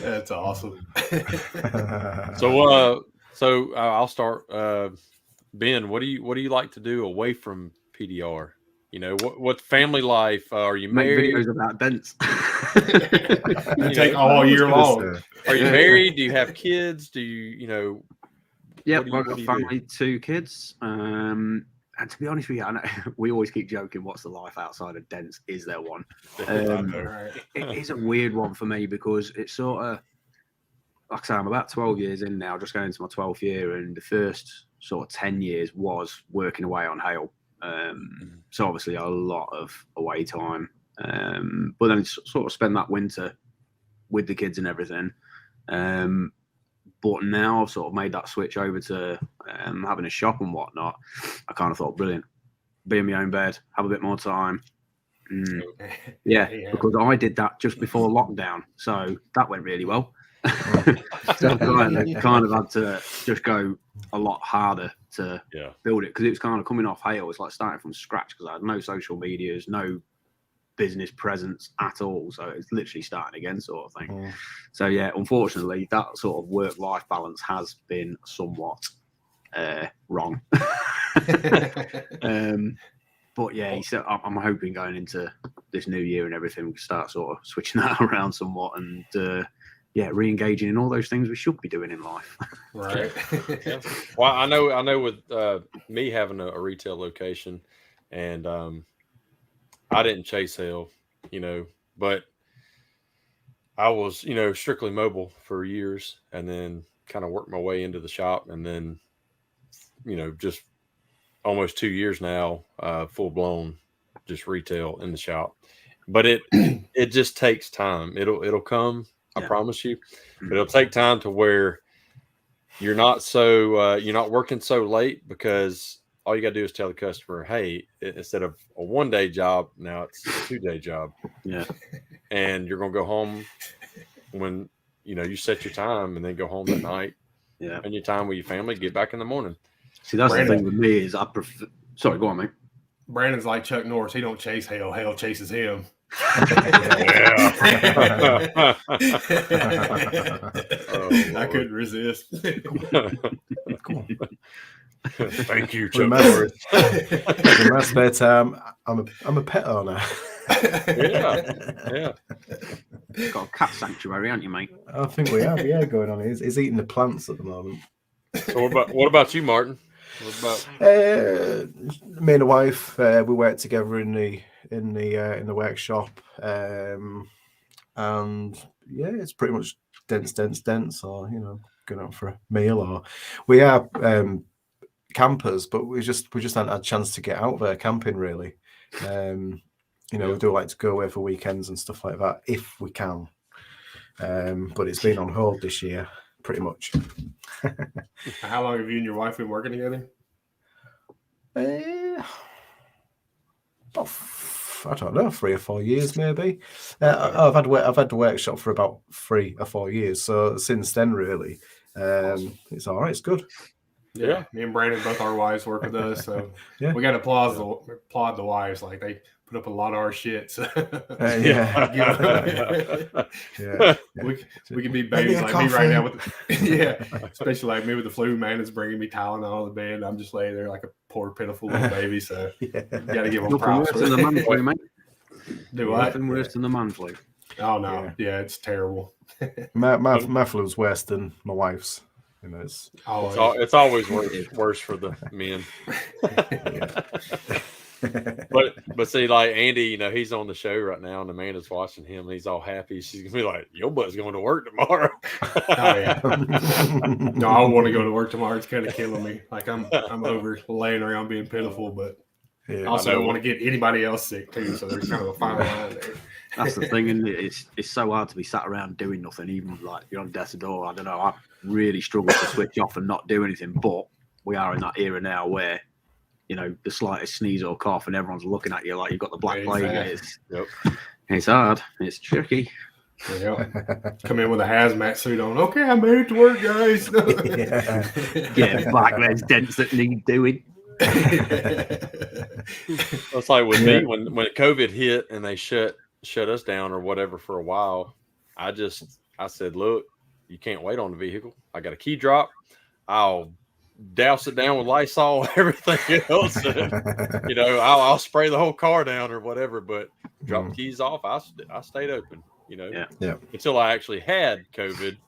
Speaker 2: That's awesome.
Speaker 1: So I'll start. Ben, what do you like to do away from PDR? You know, what family life? Are you married?
Speaker 4: Make videos about dents.
Speaker 2: You take all year long.
Speaker 1: Are you married? Do you have kids? Do you
Speaker 4: Yeah, I've got a family, 2 kids. And to be honest with you, I know, we always keep joking, what's the life outside of dents? Is there one? It is a weird one for me because it's sort of, like I say, I'm about 12 years in now, just going into my 12th year, and the first sort of 10 years was working away on hail. So obviously a lot of away time, but then sort of spend that winter with the kids and everything. But now I've sort of made that switch over to having a shop and whatnot. I kind of thought, brilliant, be in my own bed, have a bit more time. Yeah, because I did that just before lockdown, so that went really well. So I kind of had to just go a lot harder to build it, because it was kind of coming off hail. It's like starting from scratch, because I had no social medias, no business presence at all, so it's literally starting again, sort of thing. So yeah, unfortunately, that sort of work-life balance has been somewhat wrong. But yeah, I'm hoping going into this new year and everything, we can start sort of switching that around somewhat, and re-engaging in all those things we should be doing in life.
Speaker 2: Right.
Speaker 1: Well, I know with me having a retail location, and I didn't chase hell, but I was, strictly mobile for years, and then kind of worked my way into the shop, and then, just almost 2 years now, full blown, just retail in the shop. But it just takes time. It'll come, I promise you. But it'll take time to where you're not working so late, because all you got to do is tell the customer, hey, instead of a 1-day job, now it's a 2-day job.
Speaker 4: Yeah.
Speaker 1: And you're going to go home when, you set your time, and then go home at night.
Speaker 4: Yeah.
Speaker 1: Spend your time with your family, get back in the morning.
Speaker 4: See, that's the thing with me is I prefer. Sorry, go on, mate.
Speaker 2: Brandon's like Chuck Norris. He don't chase hell. Hell chases him. I couldn't resist.
Speaker 1: Thank you, Chuck Norris.
Speaker 3: In my spare time, I'm a pet owner.
Speaker 1: Yeah.
Speaker 4: Got a cat sanctuary, haven't you, mate?
Speaker 3: I think we have, going on. He's eating the plants at the moment.
Speaker 1: So what about you, Martin? What about
Speaker 3: me and the wife? We work together in the workshop, and it's pretty much dents, or going out for a meal, or we are campers, but we just haven't had a chance to get out there camping really. We do like to go away for weekends and stuff like that if we can, but it's been on hold this year pretty much.
Speaker 2: How long have you and your wife been working together?
Speaker 3: About, I don't know, 3 or 4 years maybe. I've had the workshop for about 3 or 4 years, so since then really, it's all right. It's good.
Speaker 2: Yeah, me and Brandon, both our wives work with us, so we got to applaud the wives. Like, they put up a lot of our shit. So. We can be babies like me right now especially like me with the flu. Man, it's bringing me Tylenol to bed. I'm just laying there like a poor pitiful little baby. So you got to give them props.
Speaker 4: Nothing worse than the man flu, mate.
Speaker 2: Do what?
Speaker 4: Nothing worse than the man flu.
Speaker 2: Oh no, it's terrible.
Speaker 3: my flu's worse than my wife's. It's
Speaker 1: always worse for the men. But see, like Andy, he's on the show right now, and Amanda's watching him, and he's all happy. She's gonna be like, "Your butt's going to work tomorrow."
Speaker 2: No, I want to go to work tomorrow. It's kind of killing me. Like I'm over laying around being pitiful, but I also don't want to get anybody else sick too. So there's kind of a fine line there.
Speaker 4: That's the thing, isn't it? It's so hard to be sat around doing nothing, even like you're on death's door. I don't know. I really struggle to switch off and not do anything. But we are in that era now where, the slightest sneeze or cough and everyone's looking at you like you've got the black plague. It's hard. It's tricky.
Speaker 2: Come in with a hazmat suit on. Okay, I made it to work, guys.
Speaker 4: Get back. There's dents that need doing.
Speaker 1: It's like with me when COVID hit and they shut us down or whatever for a while. I said, look, you can't wait on the vehicle. I got a key drop. I'll douse it down with Lysol, everything else. I'll spray the whole car down or whatever, but drop the keys off. I stayed open, until I actually had COVID.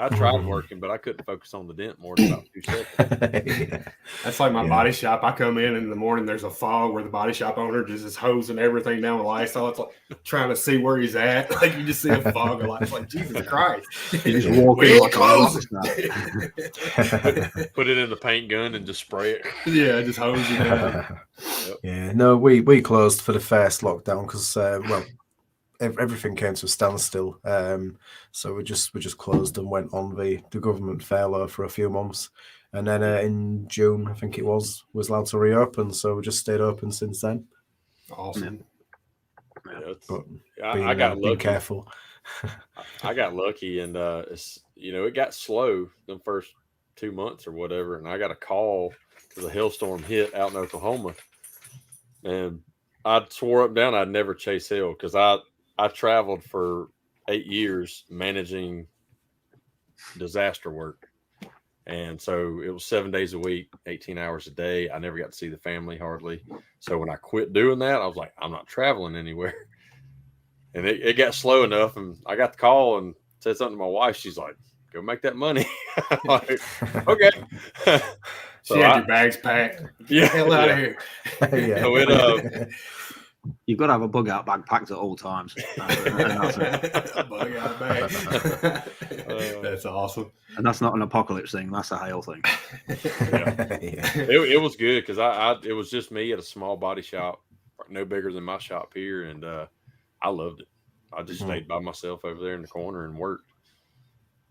Speaker 1: I tried working, but I couldn't focus on the dent more than about 2 seconds.
Speaker 2: That's like my body shop. I come in the morning, there's a fog where the body shop owner just is hosing everything down with Lysol. It's like trying to see where he's at. Like you just see a fog of light. It's like, Jesus Christ.
Speaker 4: You just walk in like
Speaker 1: Put it in the paint gun and just spray it.
Speaker 2: Yeah, just hose it down.
Speaker 3: Yeah, no, we closed for the first lockdown because, everything came to a standstill. So we just closed and went on the government furlough for a few months. And then in June, I think it was allowed to reopen. So we just stayed open since then.
Speaker 2: Awesome.
Speaker 1: Yeah,
Speaker 3: But
Speaker 1: I got
Speaker 3: being
Speaker 1: lucky.
Speaker 3: careful.
Speaker 1: I got lucky, and it's it got slow the first 2 months or whatever, and I got a call because a hailstorm hit out in Oklahoma, and I swore up and down I'd never chase hail because I traveled for 8 years managing disaster work. And so it was 7 days a week, 18 hours a day. I never got to see the family hardly. So when I quit doing that, I was like, I'm not traveling anywhere. And it got slow enough. And I got the call and said something to my wife. She's like, go make that money. I'm like, okay.
Speaker 2: She had your bags packed.
Speaker 1: Yeah.
Speaker 2: Hell out of here.
Speaker 3: Yeah.
Speaker 1: So it,
Speaker 4: You've got to have a bug out bag packed at all times. That's it.
Speaker 2: A bug out bag. That's awesome.
Speaker 4: And that's not an apocalypse thing. That's a hail thing.
Speaker 1: it was good because it was just me at a small body shop, no bigger than my shop here, and I loved it. I just stayed by myself over there in the corner and worked.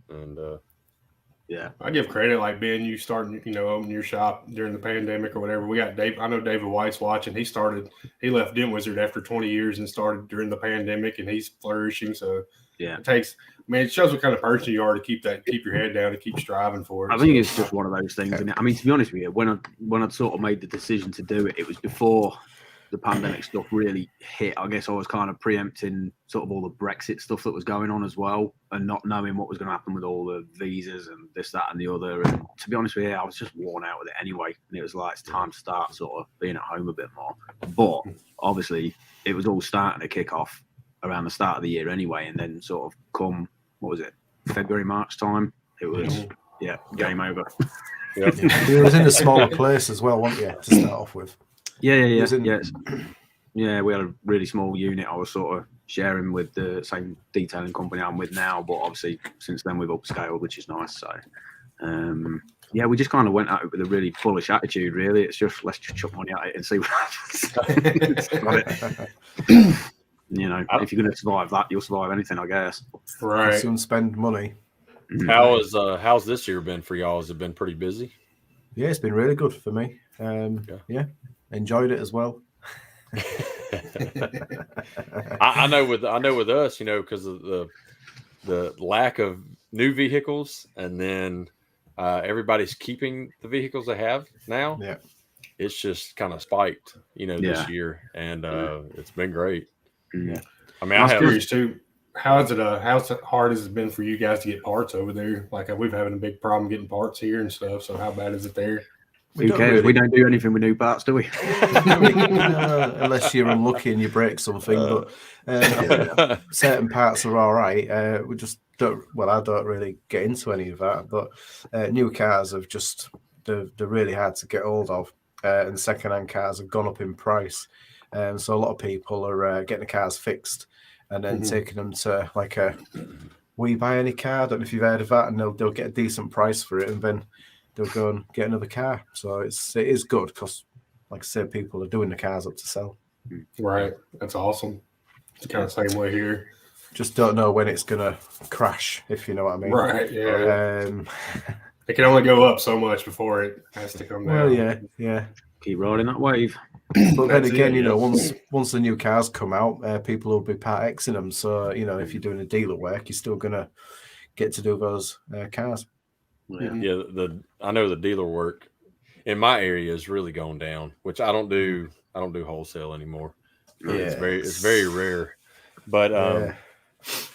Speaker 1: And
Speaker 4: yeah,
Speaker 2: I give credit, like Ben, you starting, open your shop during the pandemic or whatever. We got Dave. I know David White's watching. He left Dent Wizard after 20 years and started during the pandemic, and he's flourishing. So
Speaker 4: yeah,
Speaker 2: it shows what kind of person you are to keep your head down and keep striving for it.
Speaker 4: I think it's just one of those things. Isn't it? I mean, to be honest with you, when I'd sort of made the decision to do it, it was before the pandemic stuff really hit. I guess I was kind of preempting sort of all the Brexit stuff that was going on as well, and not knowing what was going to happen with all the visas and this, that, and the other. And to be honest with you, I was just worn out with it anyway. And it was like, it's time to start sort of being at home a bit more. But obviously, it was all starting to kick off around the start of the year anyway. And then sort of come, what was it, February, March time, it was, game over.
Speaker 1: Yep.
Speaker 3: You was in a smaller place as well, weren't you, to start off with?
Speaker 4: Yeah. Yeah, we had a really small unit. I was sort of sharing with the same detailing company I'm with now, but obviously since then we've upscaled, which is nice. So, we just kind of went at it with a really bullish attitude. Really, it's just let's just chuck money at it and see what happens. If you're going to survive that, you'll survive anything, I guess.
Speaker 2: Right.
Speaker 3: Soon spend money.
Speaker 1: How's this year been for y'all? Has it been pretty busy?
Speaker 3: Yeah, it's been really good for me. Enjoyed it as well.
Speaker 1: I know with us, because of the lack of new vehicles, and then everybody's keeping the vehicles they have now.
Speaker 3: Yeah,
Speaker 1: it's just kind of spiked, this year, and it's been great.
Speaker 4: Yeah,
Speaker 1: I mean,
Speaker 2: I'm curious too. How hard has it been for you guys to get parts over there? Like we've having a big problem getting parts here and stuff. So how bad is it there?
Speaker 4: Who cares? Really... We don't do anything with new parts, do we?
Speaker 3: Unless you're unlucky and you break something. But certain parts are all right. We just don't. Well, I don't really get into any of that. But new cars have they're really hard to get hold of, and second-hand cars have gone up in price. So a lot of people are getting the cars fixed and then taking them to like a We Buy Any Car. I don't know if you've heard of that, and they'll get a decent price for it, and then they'll go and get another car. So it is good because, like I said, people are doing the cars up to sell.
Speaker 2: Right. That's awesome. It's kind of the same way here.
Speaker 3: Just don't know when it's going to crash, if you know what I mean.
Speaker 2: Right, yeah. It can only go up so much before it has to come down.
Speaker 3: Well, yeah.
Speaker 4: Keep riding that wave.
Speaker 3: But then again, once the new cars come out, people will be part Xing them. So, if you're doing a dealer work, you're still going to get to do those cars.
Speaker 1: Yeah, I know the dealer work in my area is really going down, which I don't do wholesale anymore.
Speaker 3: Yeah,
Speaker 1: it's very rare. But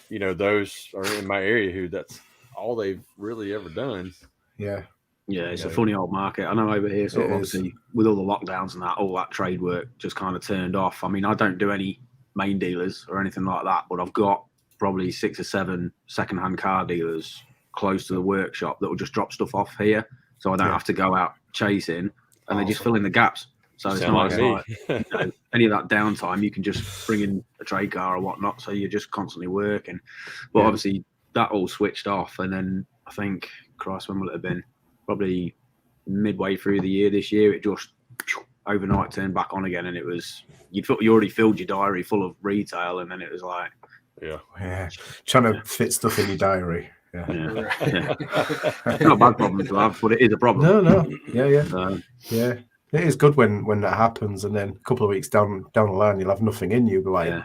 Speaker 1: those are in my area who that's all they've really ever done.
Speaker 4: Yeah, it's a funny old market. I know over here, sort of obviously with all the lockdowns and that, all that trade work just kind of turned off. I mean, I don't do any main dealers or anything like that, but I've got probably 6 or 7 second-hand car dealers close to the workshop that will just drop stuff off here, so I don't have to go out chasing, and they just fill in the gaps. So it's nice, like any of that downtime, you can just bring in a trade car or whatnot. So you're just constantly working. But obviously that all switched off, and then I think, Christ, when will it have been? Probably midway through the year this year, it just overnight turned back on again, and it was you already filled your diary full of retail, and then it was like
Speaker 3: trying to fit stuff in your diary. Yeah.
Speaker 4: It's not a bad problem to have, but it is a problem.
Speaker 3: No. Yeah. It is good when that happens, and then a couple of weeks down the line, you'll have nothing in you. Be like,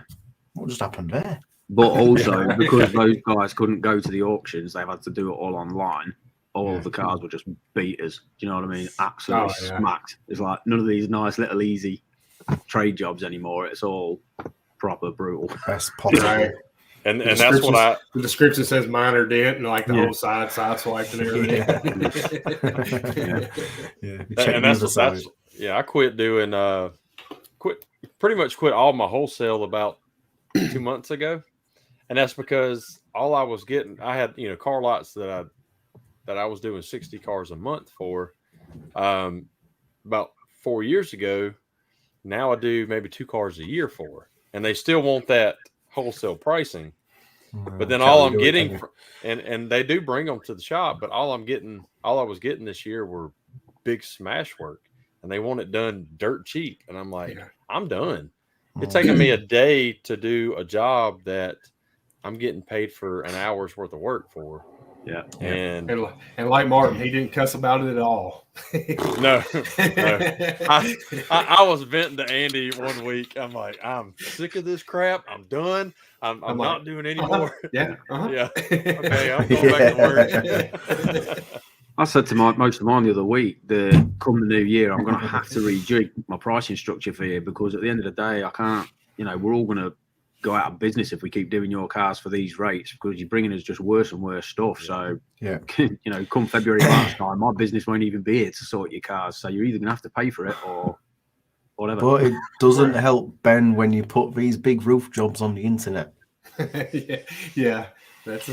Speaker 3: what just happened there?
Speaker 4: But also, because those guys couldn't go to the auctions, they've had to do it all online. All of the cars were just beaters. Do you know what I mean? Absolutely smacked. It's like none of these nice little easy trade jobs anymore. It's all proper brutal.
Speaker 3: Best possible.
Speaker 2: Right.
Speaker 1: And that's what
Speaker 2: the description says minor dent and like the whole side swiped and everything.
Speaker 1: And that's I quit doing pretty much quit all my wholesale about 2 months ago. And that's because all I was getting, I had, car lots that I was doing 60 cars a month for about 4 years ago. Now I do maybe 2 cars a year for, and they still want that wholesale pricing. But then all I'm getting, and they do bring them to the shop, but all I was getting this year were big smash work, and they want it done dirt cheap. And I'm like, I'm done. It's taking me a day to do a job that I'm getting paid for an hour's worth of work for.
Speaker 4: Yeah.
Speaker 1: And
Speaker 2: like Martin, he didn't cuss about it at all.
Speaker 1: No. I was venting to Andy one week. I'm like, I'm sick of this crap. I'm done. I'm not doing any more.
Speaker 2: Yeah.
Speaker 1: Okay, I'm going back to work.
Speaker 4: I said to most of mine the other week, come the new year, I'm going to have to rejig my pricing structure for you, because at the end of the day, I can't, we're all going to go out of business if we keep doing your cars for these rates, because you're bringing us just worse and worse stuff. So, come February, March time, my business won't even be here to sort your cars. So you're either going to have to pay for it or whatever.
Speaker 3: But it doesn't help, Ben, when you put these big roof jobs on the internet.
Speaker 2: Yeah. That's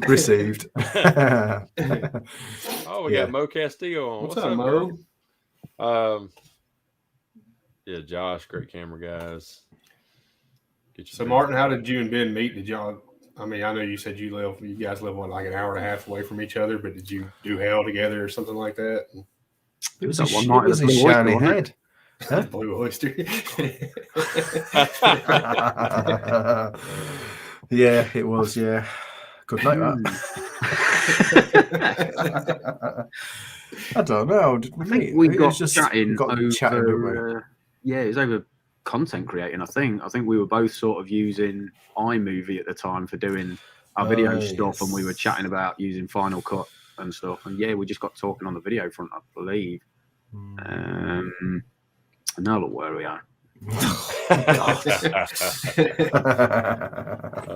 Speaker 3: received.
Speaker 1: Oh, we got Mo Castillo on.
Speaker 2: What's up, Mo?
Speaker 1: Yeah, Josh, great camera guys.
Speaker 2: So, Martin, how did you and Ben meet? Did y'all? I mean, I know you said you guys live like an hour and a half away from each other, but did you do hell together or something like that?
Speaker 4: It was that one night. It was a shiny head.
Speaker 2: Huh? Blue oyster.
Speaker 3: Yeah, it was. Yeah, good night. I don't know. Did we meet?
Speaker 4: We got chatting over. It was over content creating. I think we were both sort of using iMovie at the time for doing our video stuff, and we were chatting about using Final Cut and stuff. And we just got talking on the video front, I believe. And now look where we are.
Speaker 2: I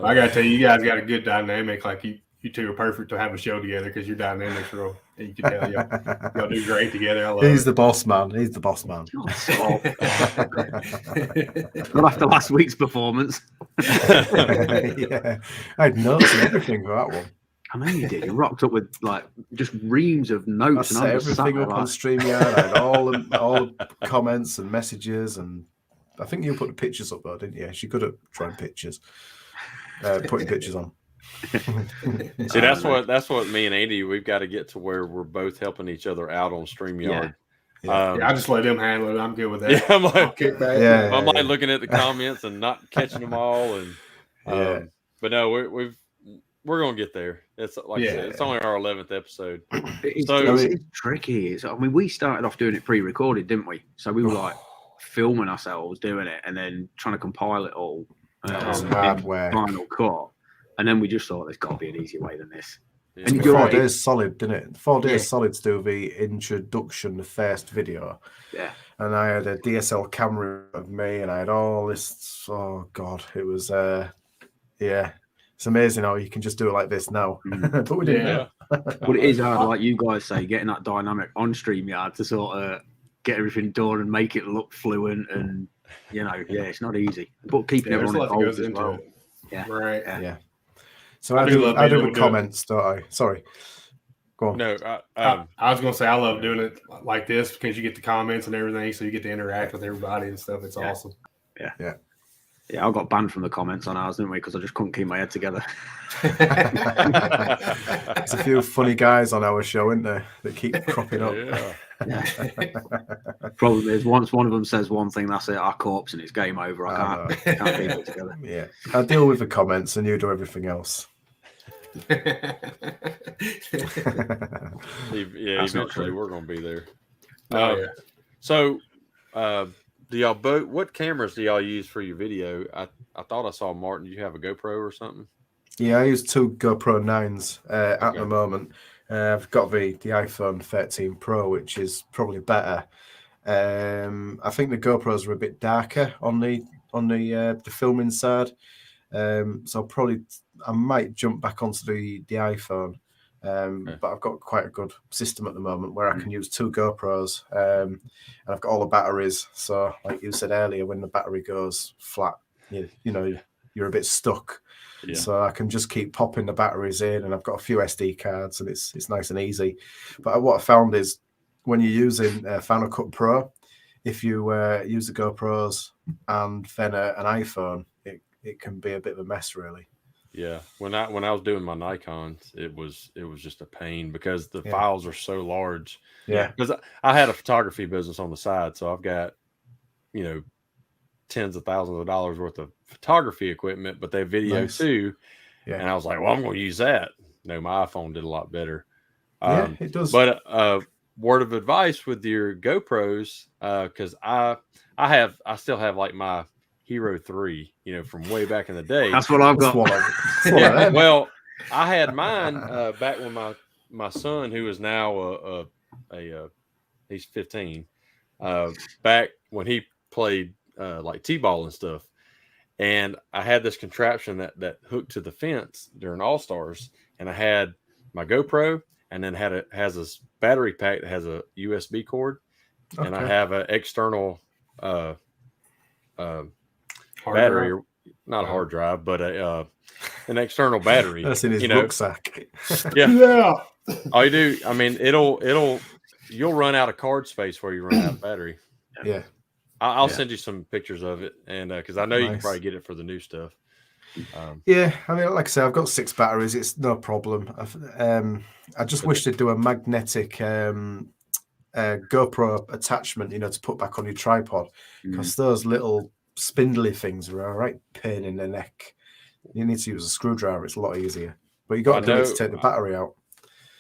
Speaker 2: gotta tell you guys got a good dynamic. Like you two are perfect to have a show together because your dynamics real. You can tell y'all do great together. I love
Speaker 3: He's the boss man. Not
Speaker 4: after last week's performance.
Speaker 3: I had notes and everything for that one.
Speaker 4: I know you did. You rocked up with like just reams of notes.
Speaker 3: I set everything up on StreamYard. I had all the comments and messages, and I think you put the pictures up though, didn't you? She good at drawing pictures, putting pictures on.
Speaker 1: See, that's what me and Andy, we've got to get to where we're both helping each other out on StreamYard.
Speaker 2: I just let them handle it. I'm good with that.
Speaker 1: Yeah, I'm like,
Speaker 2: kick back.
Speaker 1: I'm like looking at the comments and not catching them all, and but no, we're gonna get there. It's like I said, it's only our 11th episode.
Speaker 4: It's tricky. We started off doing it pre-recorded, didn't we? So we were like filming ourselves doing it and then trying to compile it all.
Speaker 3: Hardware.
Speaker 4: Final Cut. And then we just thought there's got to be an easier way than this.
Speaker 3: Yeah. And 4 days solid, didn't it? 4 days solid to do the introduction, the first video.
Speaker 4: Yeah.
Speaker 3: And I had a DSL camera of me, and I had all this. Oh God, it was It's amazing how you can just do it like this now. But we didn't know.
Speaker 4: But it is hard, like you guys say, getting that dynamic on StreamYard to sort of get everything done and make it look fluent, and it's not easy. But keeping everyone involved as well.
Speaker 2: Yeah. Right.
Speaker 3: Yeah. So I do the comments, don't I? Sorry. Go on.
Speaker 1: No,
Speaker 2: I was going to say I love doing it like this because you get the comments and everything, so you get to interact with everybody and stuff. It's awesome.
Speaker 4: Yeah. Yeah, I got banned from the comments on ours, didn't we? Because I just couldn't keep my head together.
Speaker 3: There's a few funny guys on our show, isn't there, that keep cropping up.
Speaker 4: Problem is, once one of them says one thing, that's it. I corpse and it's game over. I can't keep it together.
Speaker 3: Yeah, I deal with the comments and you do everything else.
Speaker 1: Yeah,
Speaker 4: That's not
Speaker 1: eventually
Speaker 4: true.
Speaker 1: we're going to be there.
Speaker 2: Oh, yeah.
Speaker 1: So, do y'all both? What cameras do y'all use for your video? I thought I saw Martin. You have a GoPro or something?
Speaker 3: Yeah, I use 2 GoPro 9s at
Speaker 1: Okay.
Speaker 3: the moment. I've got the iPhone 13 Pro, which is probably better. I think the GoPros are a bit darker on the filming side. So I might jump back onto the iPhone. But I've got quite a good system at the moment where I can use 2 GoPros, and I've got all the batteries. So, like you said earlier, when the battery goes flat, you're a bit stuck.
Speaker 1: Yeah.
Speaker 3: So I can just keep popping the batteries in, and I've got a few SD cards, and it's nice and easy. But what I found is when you're using Final Cut Pro, if you use the GoPros and then an iPhone, it can be a bit of a mess, really.
Speaker 1: Yeah. When I was doing my Nikons, it was just a pain because the files are so large.
Speaker 3: Yeah.
Speaker 1: Because I had a photography business on the side, so I've got, tens of thousands of dollars worth of photography equipment, but they video
Speaker 3: Nice.
Speaker 1: too.
Speaker 3: Yeah.
Speaker 1: And I was like, well, I'm going to use that. No, my iPhone did a lot better.
Speaker 3: It does.
Speaker 1: But word of advice with your GoPros, because I still have like my Hero 3, from way back in the day.
Speaker 4: That's what I've got.
Speaker 1: Yeah, well, I had mine back when my son, who is now he's 15, back when he played like t-ball and stuff, and I had this contraption that hooked to the fence during All-Stars, and I had my GoPro, and then has this battery pack that has a USB cord, and I have an external battery,
Speaker 2: drive?
Speaker 1: not a hard drive, but an external battery.
Speaker 3: That's in his rucksack.
Speaker 1: Yeah. All you do, I mean, you'll run out of card space where you run out of battery.
Speaker 3: Yeah.
Speaker 1: I'll send you some pictures of it, and because I know you can probably get it for the new stuff.
Speaker 3: Yeah, I mean, like I say, I've got 6 batteries. It's no problem. I just wish they'd do a magnetic GoPro attachment, to put back on your tripod, because those little spindly things are a right pain in the neck. You need to use a screwdriver. It's a lot easier, but you got to do it to take the battery out.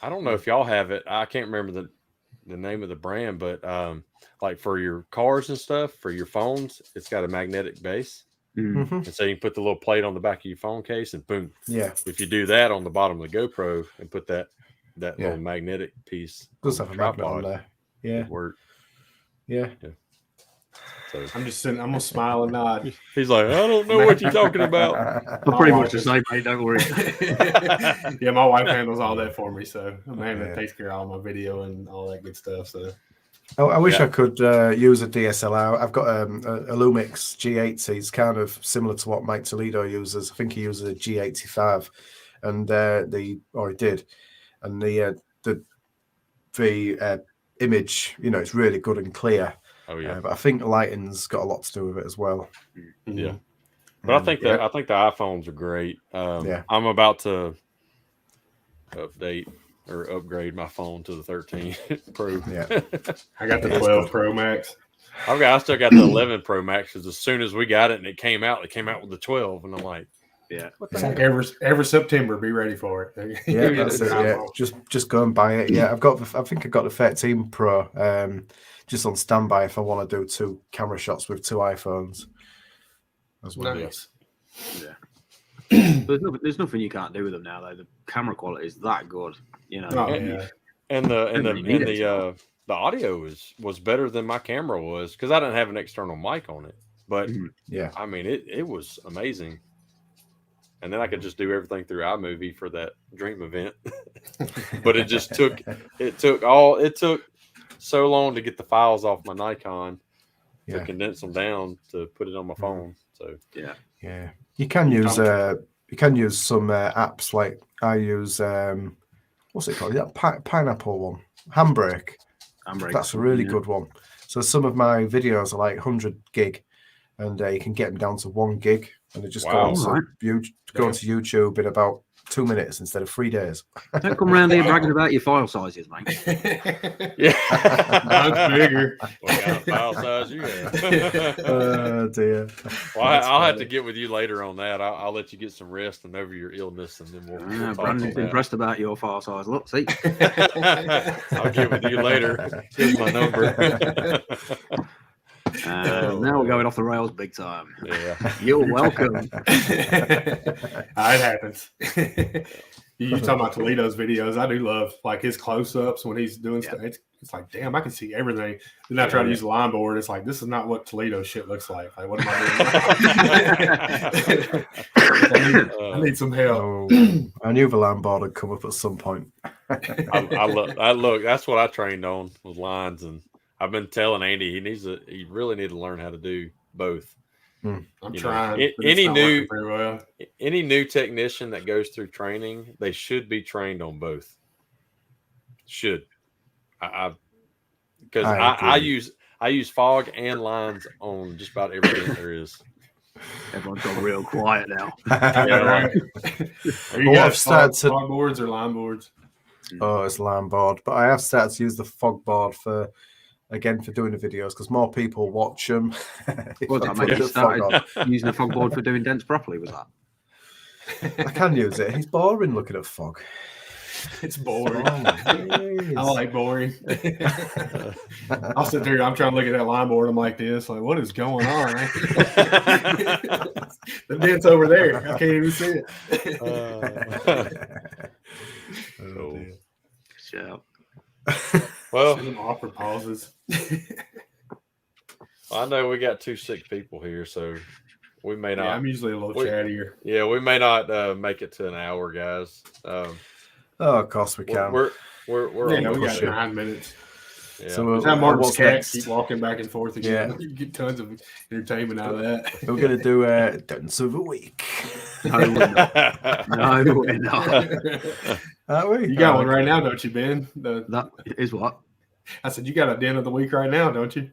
Speaker 1: I don't know if y'all have it. I can't remember the name of the brand, but like for your cars and stuff, for your phones, it's got a magnetic base.
Speaker 3: Mm-hmm.
Speaker 1: And so you can put the little plate on the back of your phone case, and boom.
Speaker 3: Yeah.
Speaker 1: If you do that on the bottom of the GoPro and put that little magnetic piece,
Speaker 3: does have a magnet on there. Yeah.
Speaker 1: It work.
Speaker 3: Yeah.
Speaker 1: So
Speaker 2: I'm just sitting. I'm gonna smile and nod.
Speaker 1: He's like, I don't know what you're talking about.
Speaker 4: I'm pretty much the same, mate. Don't worry.
Speaker 2: Yeah, my wife handles all that for me, so I'm the man that takes care of all my video and all that good stuff. So
Speaker 3: I wish I could use a DSLR. I've got a Lumix G80. It's kind of similar to what Mike Toledo uses. I think he uses a G85, and he did, and the image, it's really good and clear.
Speaker 1: Oh yeah,
Speaker 3: but I think lighting's got a lot to do with it as well.
Speaker 1: Yeah, but I think the iPhones are great. I'm about to update or upgrade my phone to the 13 Pro.
Speaker 3: Yeah,
Speaker 2: I got the 12 Pro Max.
Speaker 1: I still got the 11 Pro Max, because as soon as we got it and it came out with the 12, and I'm like,
Speaker 2: it's like every September, be ready for it.
Speaker 3: Yeah, that's it. Yeah, just go and buy it. Yeah, I think I got the 13 Pro just on standby if I want to do 2 camera shots with 2 iPhones as well.
Speaker 2: Nice.
Speaker 4: Yeah. There's nothing you can't do with them now, though. The camera quality is that good,
Speaker 1: And the audio was better than my camera was, because I didn't have an external mic on it. But I mean, it was amazing. And then I could just do everything through iMovie for that dream event. But it just took so long to get the files off my Nikon to condense them down to put it on my phone. So
Speaker 3: yeah, you can use some apps, like I use what's it called? That pineapple one, Handbrake. That's a really good one. So some of my videos are like 100 gig, and you can get them down to 1 gig, and they just go onto YouTube in about 2 minutes instead of 3 days.
Speaker 4: Don't come around here bragging about your file sizes, mate.
Speaker 1: Yeah.
Speaker 2: Mine's bigger.
Speaker 1: What kind of file size you have?
Speaker 3: Oh dear.
Speaker 1: Well,
Speaker 3: That's
Speaker 1: I'll have to
Speaker 3: funny.
Speaker 1: get with you later on that. I'll let you get some rest and over your illness, and then we'll talk on
Speaker 4: Brandon's
Speaker 1: that.
Speaker 4: impressed about your file size. Look, see.
Speaker 1: I'll get with you later. Here's my number.
Speaker 4: Now we're going off the rails big time.
Speaker 1: Yeah.
Speaker 4: You're welcome.
Speaker 2: It happens. You talking about Toledo's videos? I do love like his close-ups when he's doing stuff. It's like, damn, I can see everything. Then I try to use the line board. It's like, this is not what Toledo shit looks like. Like, what am I doing? I need some help.
Speaker 3: Oh, I knew the line board would come up at some point.
Speaker 1: I look. That's what I trained on was lines, and I've been telling Andy he really need to learn how to do both.
Speaker 2: I'm
Speaker 1: You
Speaker 2: trying.
Speaker 1: know,
Speaker 2: but it's
Speaker 1: any
Speaker 2: not
Speaker 1: new-
Speaker 2: working very well.
Speaker 1: Any new technician that goes through training, they should be trained on both. Should because I use fog and lines on just about everything there is.
Speaker 4: Everyone's got real quiet now.
Speaker 2: Yeah, right. Are you
Speaker 3: Well, I've
Speaker 2: guys
Speaker 3: started to-
Speaker 2: fog boards or line boards?
Speaker 3: Oh, it's line board, but I have started to use the fog board for doing the videos because more people watch them.
Speaker 4: Was that, mate? You started using a fog board for doing dents properly, was that?
Speaker 3: I can use it. It's boring looking at fog.
Speaker 2: It's boring.
Speaker 3: Jeez.
Speaker 2: I like boring. I'll sit there. I'm trying to look at that line board. I'm like this. Like, what is going on? The dent's over there. I can't even see it.
Speaker 3: Oh, dear.
Speaker 4: Yeah.
Speaker 1: Well,
Speaker 2: Some awkward pauses.
Speaker 1: I know we got 2 sick people here, so we may not.
Speaker 2: Yeah, I'm usually a little chattier.
Speaker 1: Yeah, we may not make it to an hour, guys.
Speaker 3: Oh, of course we can.
Speaker 1: We're
Speaker 2: Yeah,
Speaker 1: on
Speaker 2: we
Speaker 1: the
Speaker 2: got
Speaker 1: show.
Speaker 2: 9 minutes.
Speaker 1: Yeah.
Speaker 3: So
Speaker 2: Just have Martin's
Speaker 3: what's
Speaker 2: cat
Speaker 3: next?
Speaker 2: keep walking back and forth again.
Speaker 3: Yeah.
Speaker 2: You get tons of entertainment out of that.
Speaker 3: We're gonna do Dents of the Week.
Speaker 4: No, we're not. No, we're not.
Speaker 3: Are we?
Speaker 2: You got one right now, don't you, Ben?
Speaker 4: That is what?
Speaker 2: I said you got a dent of the week right now, don't you?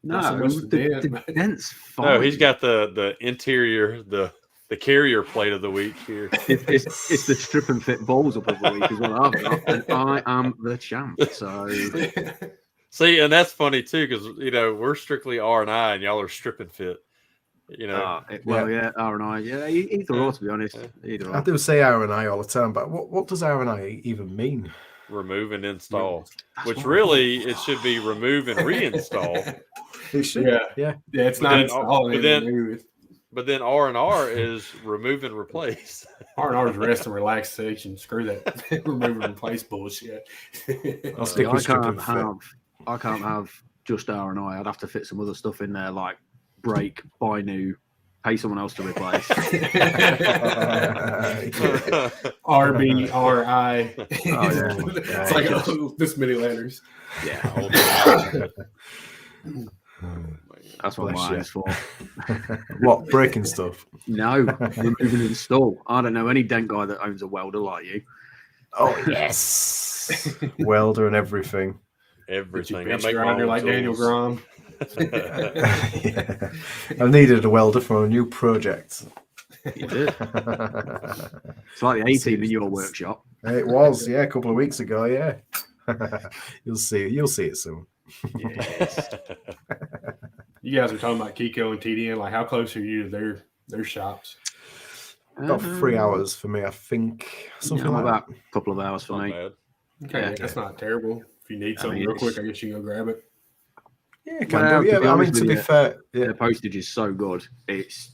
Speaker 2: Not so
Speaker 4: No,
Speaker 2: much the dent,
Speaker 4: the
Speaker 2: but-
Speaker 4: dent's fine.
Speaker 1: No, he's got the interior, the carrier plate of the week here.
Speaker 4: It's the strip and fit balls up of the week is what I've got, and I am the champ. So
Speaker 1: See, and that's funny too, because we're strictly R&I, and y'all are strip and fit.
Speaker 4: yeah, R and I, yeah, either or, to be honest, either
Speaker 3: I
Speaker 4: or.
Speaker 3: do say R&I all the time, but what does R&I even mean?
Speaker 1: Remove and install,
Speaker 4: That's
Speaker 1: which
Speaker 4: what-
Speaker 1: really it should be remove and reinstall.
Speaker 3: It should.
Speaker 2: Yeah.
Speaker 3: Yeah.
Speaker 2: Yeah, it's
Speaker 1: But
Speaker 2: not
Speaker 1: then-
Speaker 2: installing
Speaker 1: but then-
Speaker 2: anything new.
Speaker 1: But then R&R is remove and replace.
Speaker 2: R&R's rest and relaxation. Screw that remove and replace bullshit.
Speaker 3: I'll stick
Speaker 4: I
Speaker 3: with strip and
Speaker 4: can't have just R and I. I'd have to fit some other stuff in there, like break, buy new, pay someone else to replace.
Speaker 2: RBRI.
Speaker 4: yeah.
Speaker 2: It's like this many letters.
Speaker 4: Yeah, that's what
Speaker 3: Bless
Speaker 4: mine
Speaker 3: you.
Speaker 4: is for.
Speaker 3: What, breaking stuff?
Speaker 4: No, remove and install. I don't know any dent guy that owns a welder like you.
Speaker 3: Oh, yes. Welder and everything.
Speaker 1: Everything.
Speaker 2: Bitch
Speaker 1: I make my
Speaker 2: around here
Speaker 1: own
Speaker 2: like Daniel
Speaker 1: tools.
Speaker 2: Grom.
Speaker 3: Yeah. I needed a welder for a new project.
Speaker 4: You did. It's like the A-team in your workshop.
Speaker 3: It was, yeah, a couple of weeks ago, yeah. You'll see it soon.
Speaker 2: You guys were talking about Kiko and TDN. Like, how close are you to their shops?
Speaker 3: About 3 hours for me, I think. Something
Speaker 4: Yeah,
Speaker 3: like
Speaker 4: about a couple of hours for
Speaker 1: Not
Speaker 4: me.
Speaker 1: bad.
Speaker 2: Okay,
Speaker 4: Yeah.
Speaker 2: that's not terrible. If you need
Speaker 4: I
Speaker 2: something
Speaker 4: mean,
Speaker 2: real quick,
Speaker 4: it's-
Speaker 2: I guess you can go grab it.
Speaker 3: that. Yeah, can
Speaker 4: Well,
Speaker 3: do. Yeah,
Speaker 4: to be
Speaker 3: but I mean,
Speaker 4: honest
Speaker 3: to
Speaker 4: with
Speaker 3: be
Speaker 4: you,
Speaker 3: fair, yeah,
Speaker 4: The postage is so good. It's,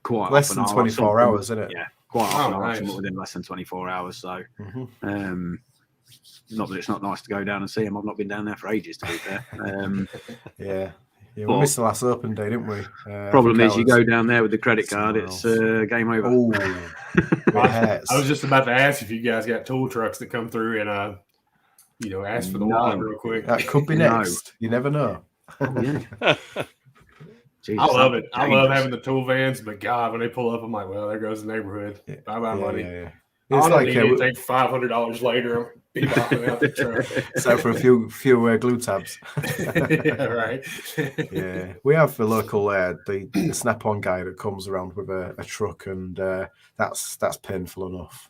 Speaker 4: quite
Speaker 3: less
Speaker 4: often
Speaker 3: than
Speaker 4: I'll have
Speaker 3: 24
Speaker 4: something-
Speaker 3: hours, isn't it?
Speaker 4: Yeah, quite often I'll have
Speaker 2: nice.
Speaker 4: something within less than 24 hours. So,
Speaker 3: Mhm.
Speaker 4: not that it's not nice to go down and see them. I've not been down there for ages, to be fair.
Speaker 3: Yeah. Yeah, we
Speaker 4: But-
Speaker 3: missed the last open day, didn't we?
Speaker 4: Problem is, you go
Speaker 3: go.
Speaker 4: down there with the credit card,
Speaker 3: Somewhere
Speaker 4: it's game over.
Speaker 3: Oh,
Speaker 2: I was just about to ask if you guys got tool trucks that come through and ask for the
Speaker 4: No.
Speaker 2: wallet real quick.
Speaker 3: that could be
Speaker 4: No.
Speaker 3: next. You never know.
Speaker 4: Oh, yeah. Jesus,
Speaker 2: I love it. I love
Speaker 4: dangerous.
Speaker 2: having the tool vans, but God, when they pull up, I'm like, well, there goes the neighborhood.
Speaker 3: Yeah.
Speaker 2: Bye bye money.
Speaker 3: Yeah.
Speaker 2: I
Speaker 3: It's
Speaker 2: don't
Speaker 3: like
Speaker 2: need anything $500 later. Bebopping out the truck.
Speaker 3: Except for a few glue tabs.
Speaker 2: Yeah, right.
Speaker 3: Yeah, we have the local the Snap-on guy that comes around with a truck, and that's painful enough.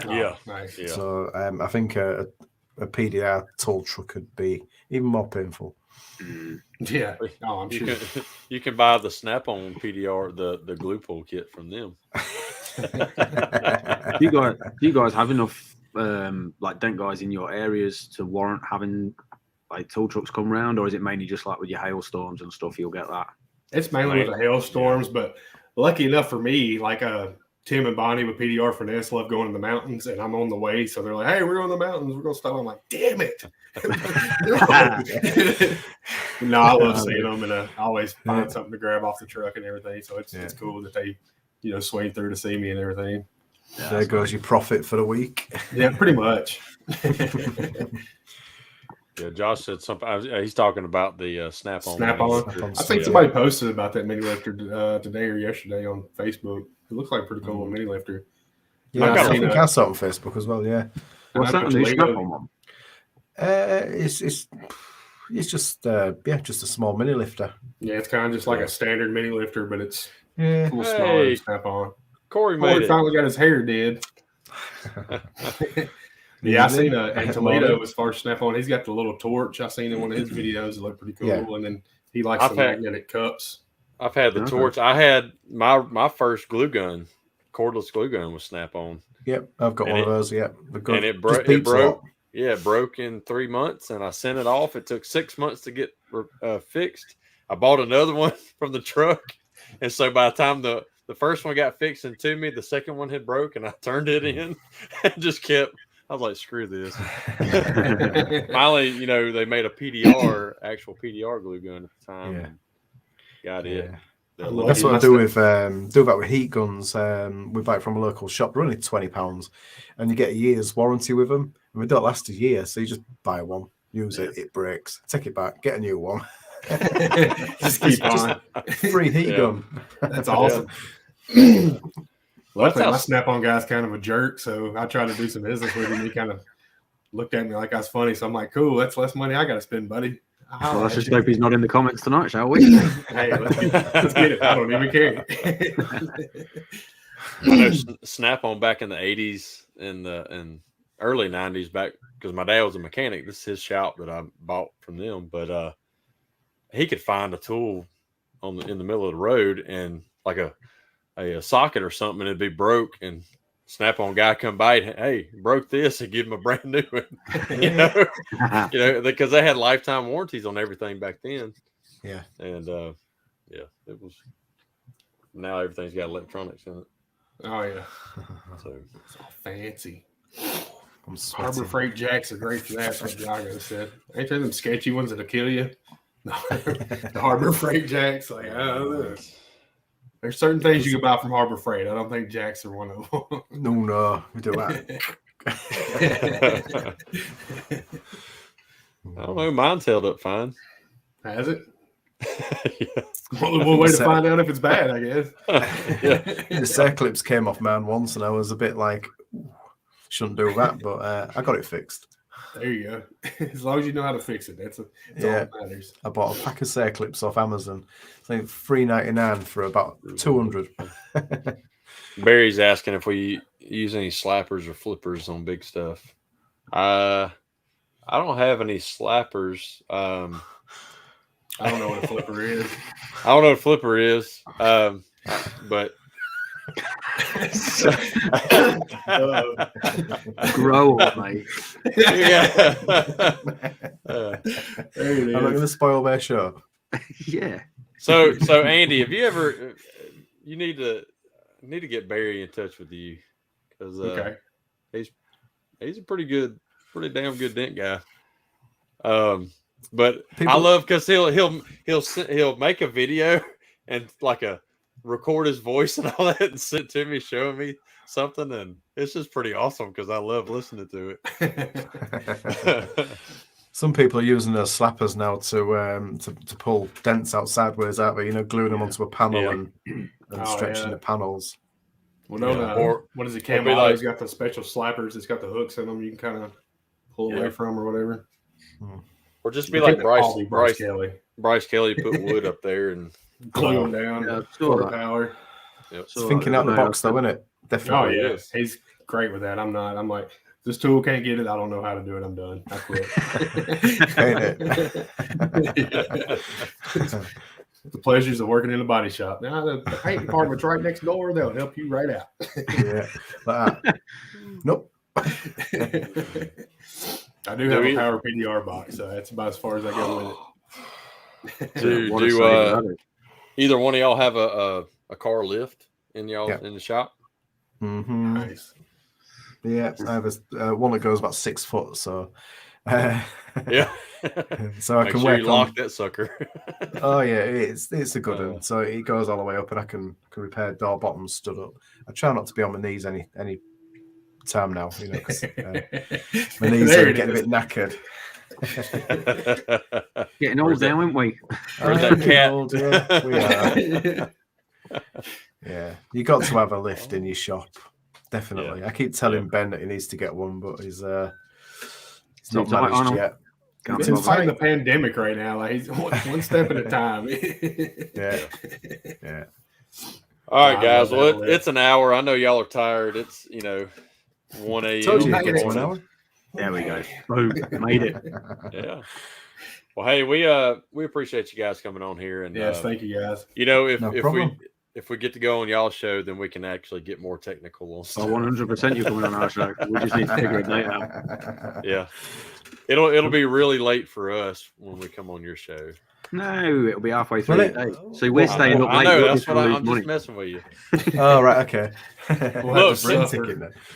Speaker 1: Yeah.
Speaker 2: Nice.
Speaker 1: Yeah.
Speaker 3: So I think a PDR tool truck could be even more painful.
Speaker 2: Yeah. Oh, I'm sure.
Speaker 1: You can buy the Snap-on PDR, the glue pull kit from them.
Speaker 4: Do you guys have enough like Dent Guys in your areas to warrant having like tool trucks come round, or is it mainly just like with your hailstorms and stuff you'll get that?
Speaker 2: It's mainly with the hailstorms, but lucky enough for me, like Tim and Bonnie with PDR Finesse love going in the mountains, and I'm on the way, so they're like, "Hey, we're going to the mountains. We're going to stop." I'm like, "Damn it!" No, I love seeing them, and I always find something to grab off the truck and everything. So it's cool that they, swing through to see me and everything.
Speaker 3: Yeah, there goes your profit for the week.
Speaker 2: Yeah, pretty much.
Speaker 1: Yeah, Josh said something. He's talking about the Snap-on.
Speaker 2: Snap-on. I think somebody posted about that mini lifter today or yesterday on Facebook. It looks like a pretty cool mini lifter.
Speaker 3: Yeah, I think I saw it on Facebook as well. Yeah.
Speaker 4: What's that new Snap-on one?
Speaker 3: It's just just a small mini lifter.
Speaker 2: Yeah, it's kind of just like a standard mini lifter, but it's
Speaker 3: Yeah.
Speaker 2: a little smaller than Snap-on.
Speaker 1: Corey
Speaker 2: finally got his hair did. Yeah, I seen in Toledo as far as Snap-on. He's got the little torch. I seen in one of his videos. It looked pretty cool. Yeah. And then he likes the magnetic cups.
Speaker 1: I've had the torch. I had my first glue gun, cordless glue gun, was Snap-on.
Speaker 3: Yep, I've got one of those. Yep,
Speaker 1: and it broke. Yeah, it broke in 3 months, and I sent it off. It took 6 months to get fixed. I bought another one from the truck, and so by the time the first one got fixed and to me, the second one had broke, and I turned it in and just kept. I was like, screw this. Finally, they made a actual PDR glue gun at the time.
Speaker 3: Yeah.
Speaker 1: Got it.
Speaker 3: That's what I do with that with heat guns. We buy it from a local shop. They're only £20, and you get a year's warranty with them. And they don't last a year, so you just buy one, use it breaks, take it back, get a new one.
Speaker 2: Just keep on.
Speaker 3: Free heat gun.
Speaker 2: That's awesome. Luckily, my Snap-on guy's kind of a jerk, so I tried to do some business with him. He kind of looked at me like I was funny, so I'm like, "Cool, that's less money I got to spend, buddy."
Speaker 4: Well, let's just hope he's not in the comments tonight, shall we?
Speaker 2: Hey, let's get it. I don't even care.
Speaker 1: I know Snap-on back in the 80s and early 90s, back because my dad was a mechanic. This is his shop that I bought from them, but he could find a tool in the middle of the road and like a socket or something, and it'd be broke, and Snap-on guy come by, hey, broke this, and give him a brand new one. Because they had lifetime warranties on everything back then.
Speaker 3: Yeah,
Speaker 1: and it was. Now everything's got electronics in it.
Speaker 2: Oh yeah,
Speaker 1: so
Speaker 2: it's all fancy.
Speaker 3: Harbor
Speaker 2: Freight jacks are great for that. Like Jago said, ain't there them sketchy ones that'll kill you? No, the Harbor Freight jacks, like I don't know. There's certain things you can buy from Harbor Freight. I don't think jacks are one of them.
Speaker 3: No, we do that.
Speaker 1: I don't know. Mine's held up fine.
Speaker 2: Has it?
Speaker 1: Yeah.
Speaker 2: One way to find out if it's bad, I guess.
Speaker 3: The circlips came off mine once, and I was a bit like, shouldn't do that, but I got it fixed.
Speaker 2: There you go. As long as you know how to fix it, that's all that matters.
Speaker 3: I bought a pack of circlips off Amazon. I think $3.99 for about 200.
Speaker 1: Barry's asking if we use any slappers or flippers on big stuff. I don't have any slappers.
Speaker 2: I don't know what a flipper is.
Speaker 1: I don't know what a flipper is, but
Speaker 4: grow up, mate.
Speaker 1: Yeah.
Speaker 3: I'm not going to spoil their show.
Speaker 4: Yeah.
Speaker 1: So Andy, have you ever? You need to get Barry in touch with you because he's a pretty damn good dent guy. But I love because he'll make a video and like record his voice and all that and send it to me, showing me something, and it's just pretty awesome because I love listening to it.
Speaker 3: Some people are using those slappers now to pull dents out sideways, aren't they? Gluing them onto a panel and stretching the panels.
Speaker 2: Well, what is it? Camo? He's got the special slappers. It's got the hooks in them. You can kind of pull away from or whatever.
Speaker 1: Or just be like
Speaker 2: Bryce Kelly.
Speaker 1: Bryce Kelly put wood up there and
Speaker 2: Glue them down.
Speaker 4: Yeah,
Speaker 2: quarter power.
Speaker 1: Yep.
Speaker 3: It's thinking out the box, though, isn't it? Definitely.
Speaker 2: Oh yeah, he's great with that. I'm not. I'm like, this tool can't get it. I don't know how to do it. I'm done. I quit. The pleasures of working in a body shop. Now the paint department's right next door. They'll help you right out.
Speaker 3: Nope.
Speaker 2: I do have a power PDR box, so that's about as far as I go with it.
Speaker 1: Do either one of y'all have a car lift in y'all in the shop?
Speaker 3: Mm-hmm.
Speaker 2: Nice.
Speaker 3: Yeah, I have one that goes about 6 foot, so
Speaker 1: yeah.
Speaker 3: So I
Speaker 1: Make
Speaker 3: can
Speaker 1: sure
Speaker 3: work
Speaker 1: you lock that sucker.
Speaker 3: Oh yeah, it's a good one. So it goes all the way up, and I can repair door bottoms stood up. I try not to be on my knees any time now, because my knees are getting a bit knackered.
Speaker 4: Getting old now, aren't we?
Speaker 1: Where's that cat?
Speaker 3: Old, yeah, we are. Yeah, you got to have a lift in your shop, definitely. I keep telling Ben that he needs to get one, but he's not managed yet.
Speaker 2: He's fighting the pandemic right now. Like he's one step at a time.
Speaker 3: Yeah.
Speaker 1: All right, guys. Well, it's an hour. I know y'all are tired. It's 1 a.m.
Speaker 3: Told you to get to an hour.
Speaker 4: There we go. Boom. Made it.
Speaker 1: Yeah. Well, hey, we appreciate you guys coming on here, and
Speaker 2: yes, thank you guys.
Speaker 1: If we get to go on y'all's show, then we can actually get more technical on stuff.
Speaker 4: 100% you're coming on our show. We just need to figure it out.
Speaker 1: Yeah. It'll be really late for us when we come on your show.
Speaker 4: No, it'll be halfway through the day. So we're staying up late.
Speaker 1: I know, that's what I'm just messing with you.
Speaker 3: Oh, right, okay.
Speaker 1: Look,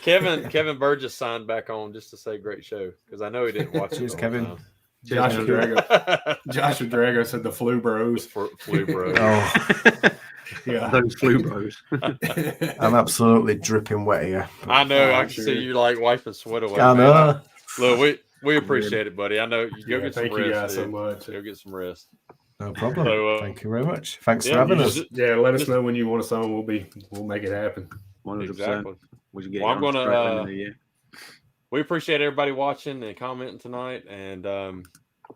Speaker 1: Kevin Burgess signed back on just to say great show, because I know he didn't watch it.
Speaker 3: Cheers, Kevin.
Speaker 2: Josh Drago said the flu bros.
Speaker 1: Flu bros.
Speaker 3: Oh.
Speaker 2: Yeah,
Speaker 4: those flu bros.
Speaker 3: I'm absolutely dripping wet here.
Speaker 1: I know. I can see you like wiping sweat away.
Speaker 3: I know.
Speaker 1: Look, we appreciate it, buddy. I know you go get some rest.
Speaker 2: Thank you guys so much.
Speaker 1: Go get some rest.
Speaker 3: No problem. So, thank you very much. Thanks for having us.
Speaker 2: Let us know when you want a song. We'll make it happen.
Speaker 4: 100%.
Speaker 1: Exactly.
Speaker 4: Well, I'm gonna.
Speaker 1: We appreciate everybody watching and commenting tonight, and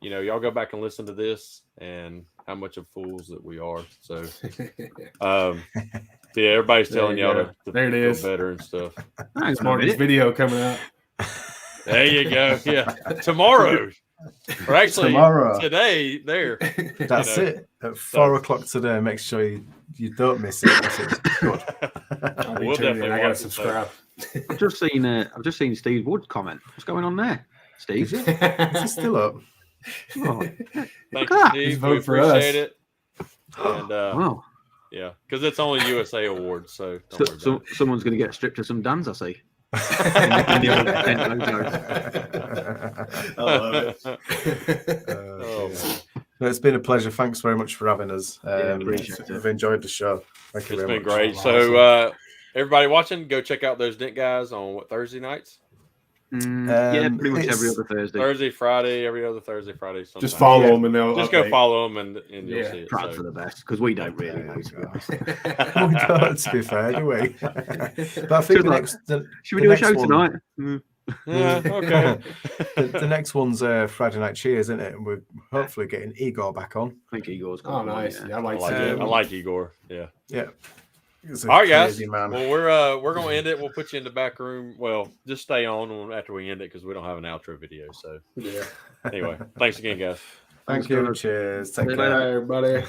Speaker 1: y'all go back and listen to this and how much of fools that we are. So, everybody's telling y'all to
Speaker 2: there it is.
Speaker 1: Feel better and stuff.
Speaker 2: Smartest video coming out.
Speaker 1: There you go. Yeah, tomorrow. Or actually, today. There.
Speaker 3: That's it. At 4 o'clock today. Make sure you don't miss it. It's good.
Speaker 2: I gotta subscribe.
Speaker 4: I've just seen Steve Wood comment. What's going on there, Steve?
Speaker 3: Is it still up?
Speaker 1: Oh, thank you, Steve. We appreciate it. And
Speaker 4: wow.
Speaker 1: Yeah, because it's only USA Awards, so
Speaker 4: someone's going to get stripped of some dance, I see.
Speaker 2: I love
Speaker 3: it. It's been a pleasure. Thanks very much for having us. I've enjoyed the show. Thank you very much.
Speaker 1: It's been great. So, everybody watching, go check out those Dent Guys on Thursday nights?
Speaker 4: Pretty much every other Thursday.
Speaker 1: Friday, every other Thursday, Friday. Sometime.
Speaker 2: Just follow them and they'll
Speaker 1: just go follow them and you'll see it.
Speaker 4: Try for the best, because we don't really know.
Speaker 3: We don't, to be fair, anyway. But I think
Speaker 4: should we do a show tonight?
Speaker 1: Yeah, okay.
Speaker 3: The next one's Friday Night Cheers, isn't it? And we're hopefully getting Igor back on.
Speaker 4: I think Igor's
Speaker 2: coming. Oh, nice.
Speaker 1: Yeah, I like Igor. Yeah.
Speaker 3: Yeah.
Speaker 1: All right, guys. Man. Well, we're gonna end it. We'll put you in the back room. Well, just stay on after we end it because we don't have an outro video. So, anyway, thanks again, guys.
Speaker 3: Thank you. Cheers. Take care,
Speaker 2: everybody.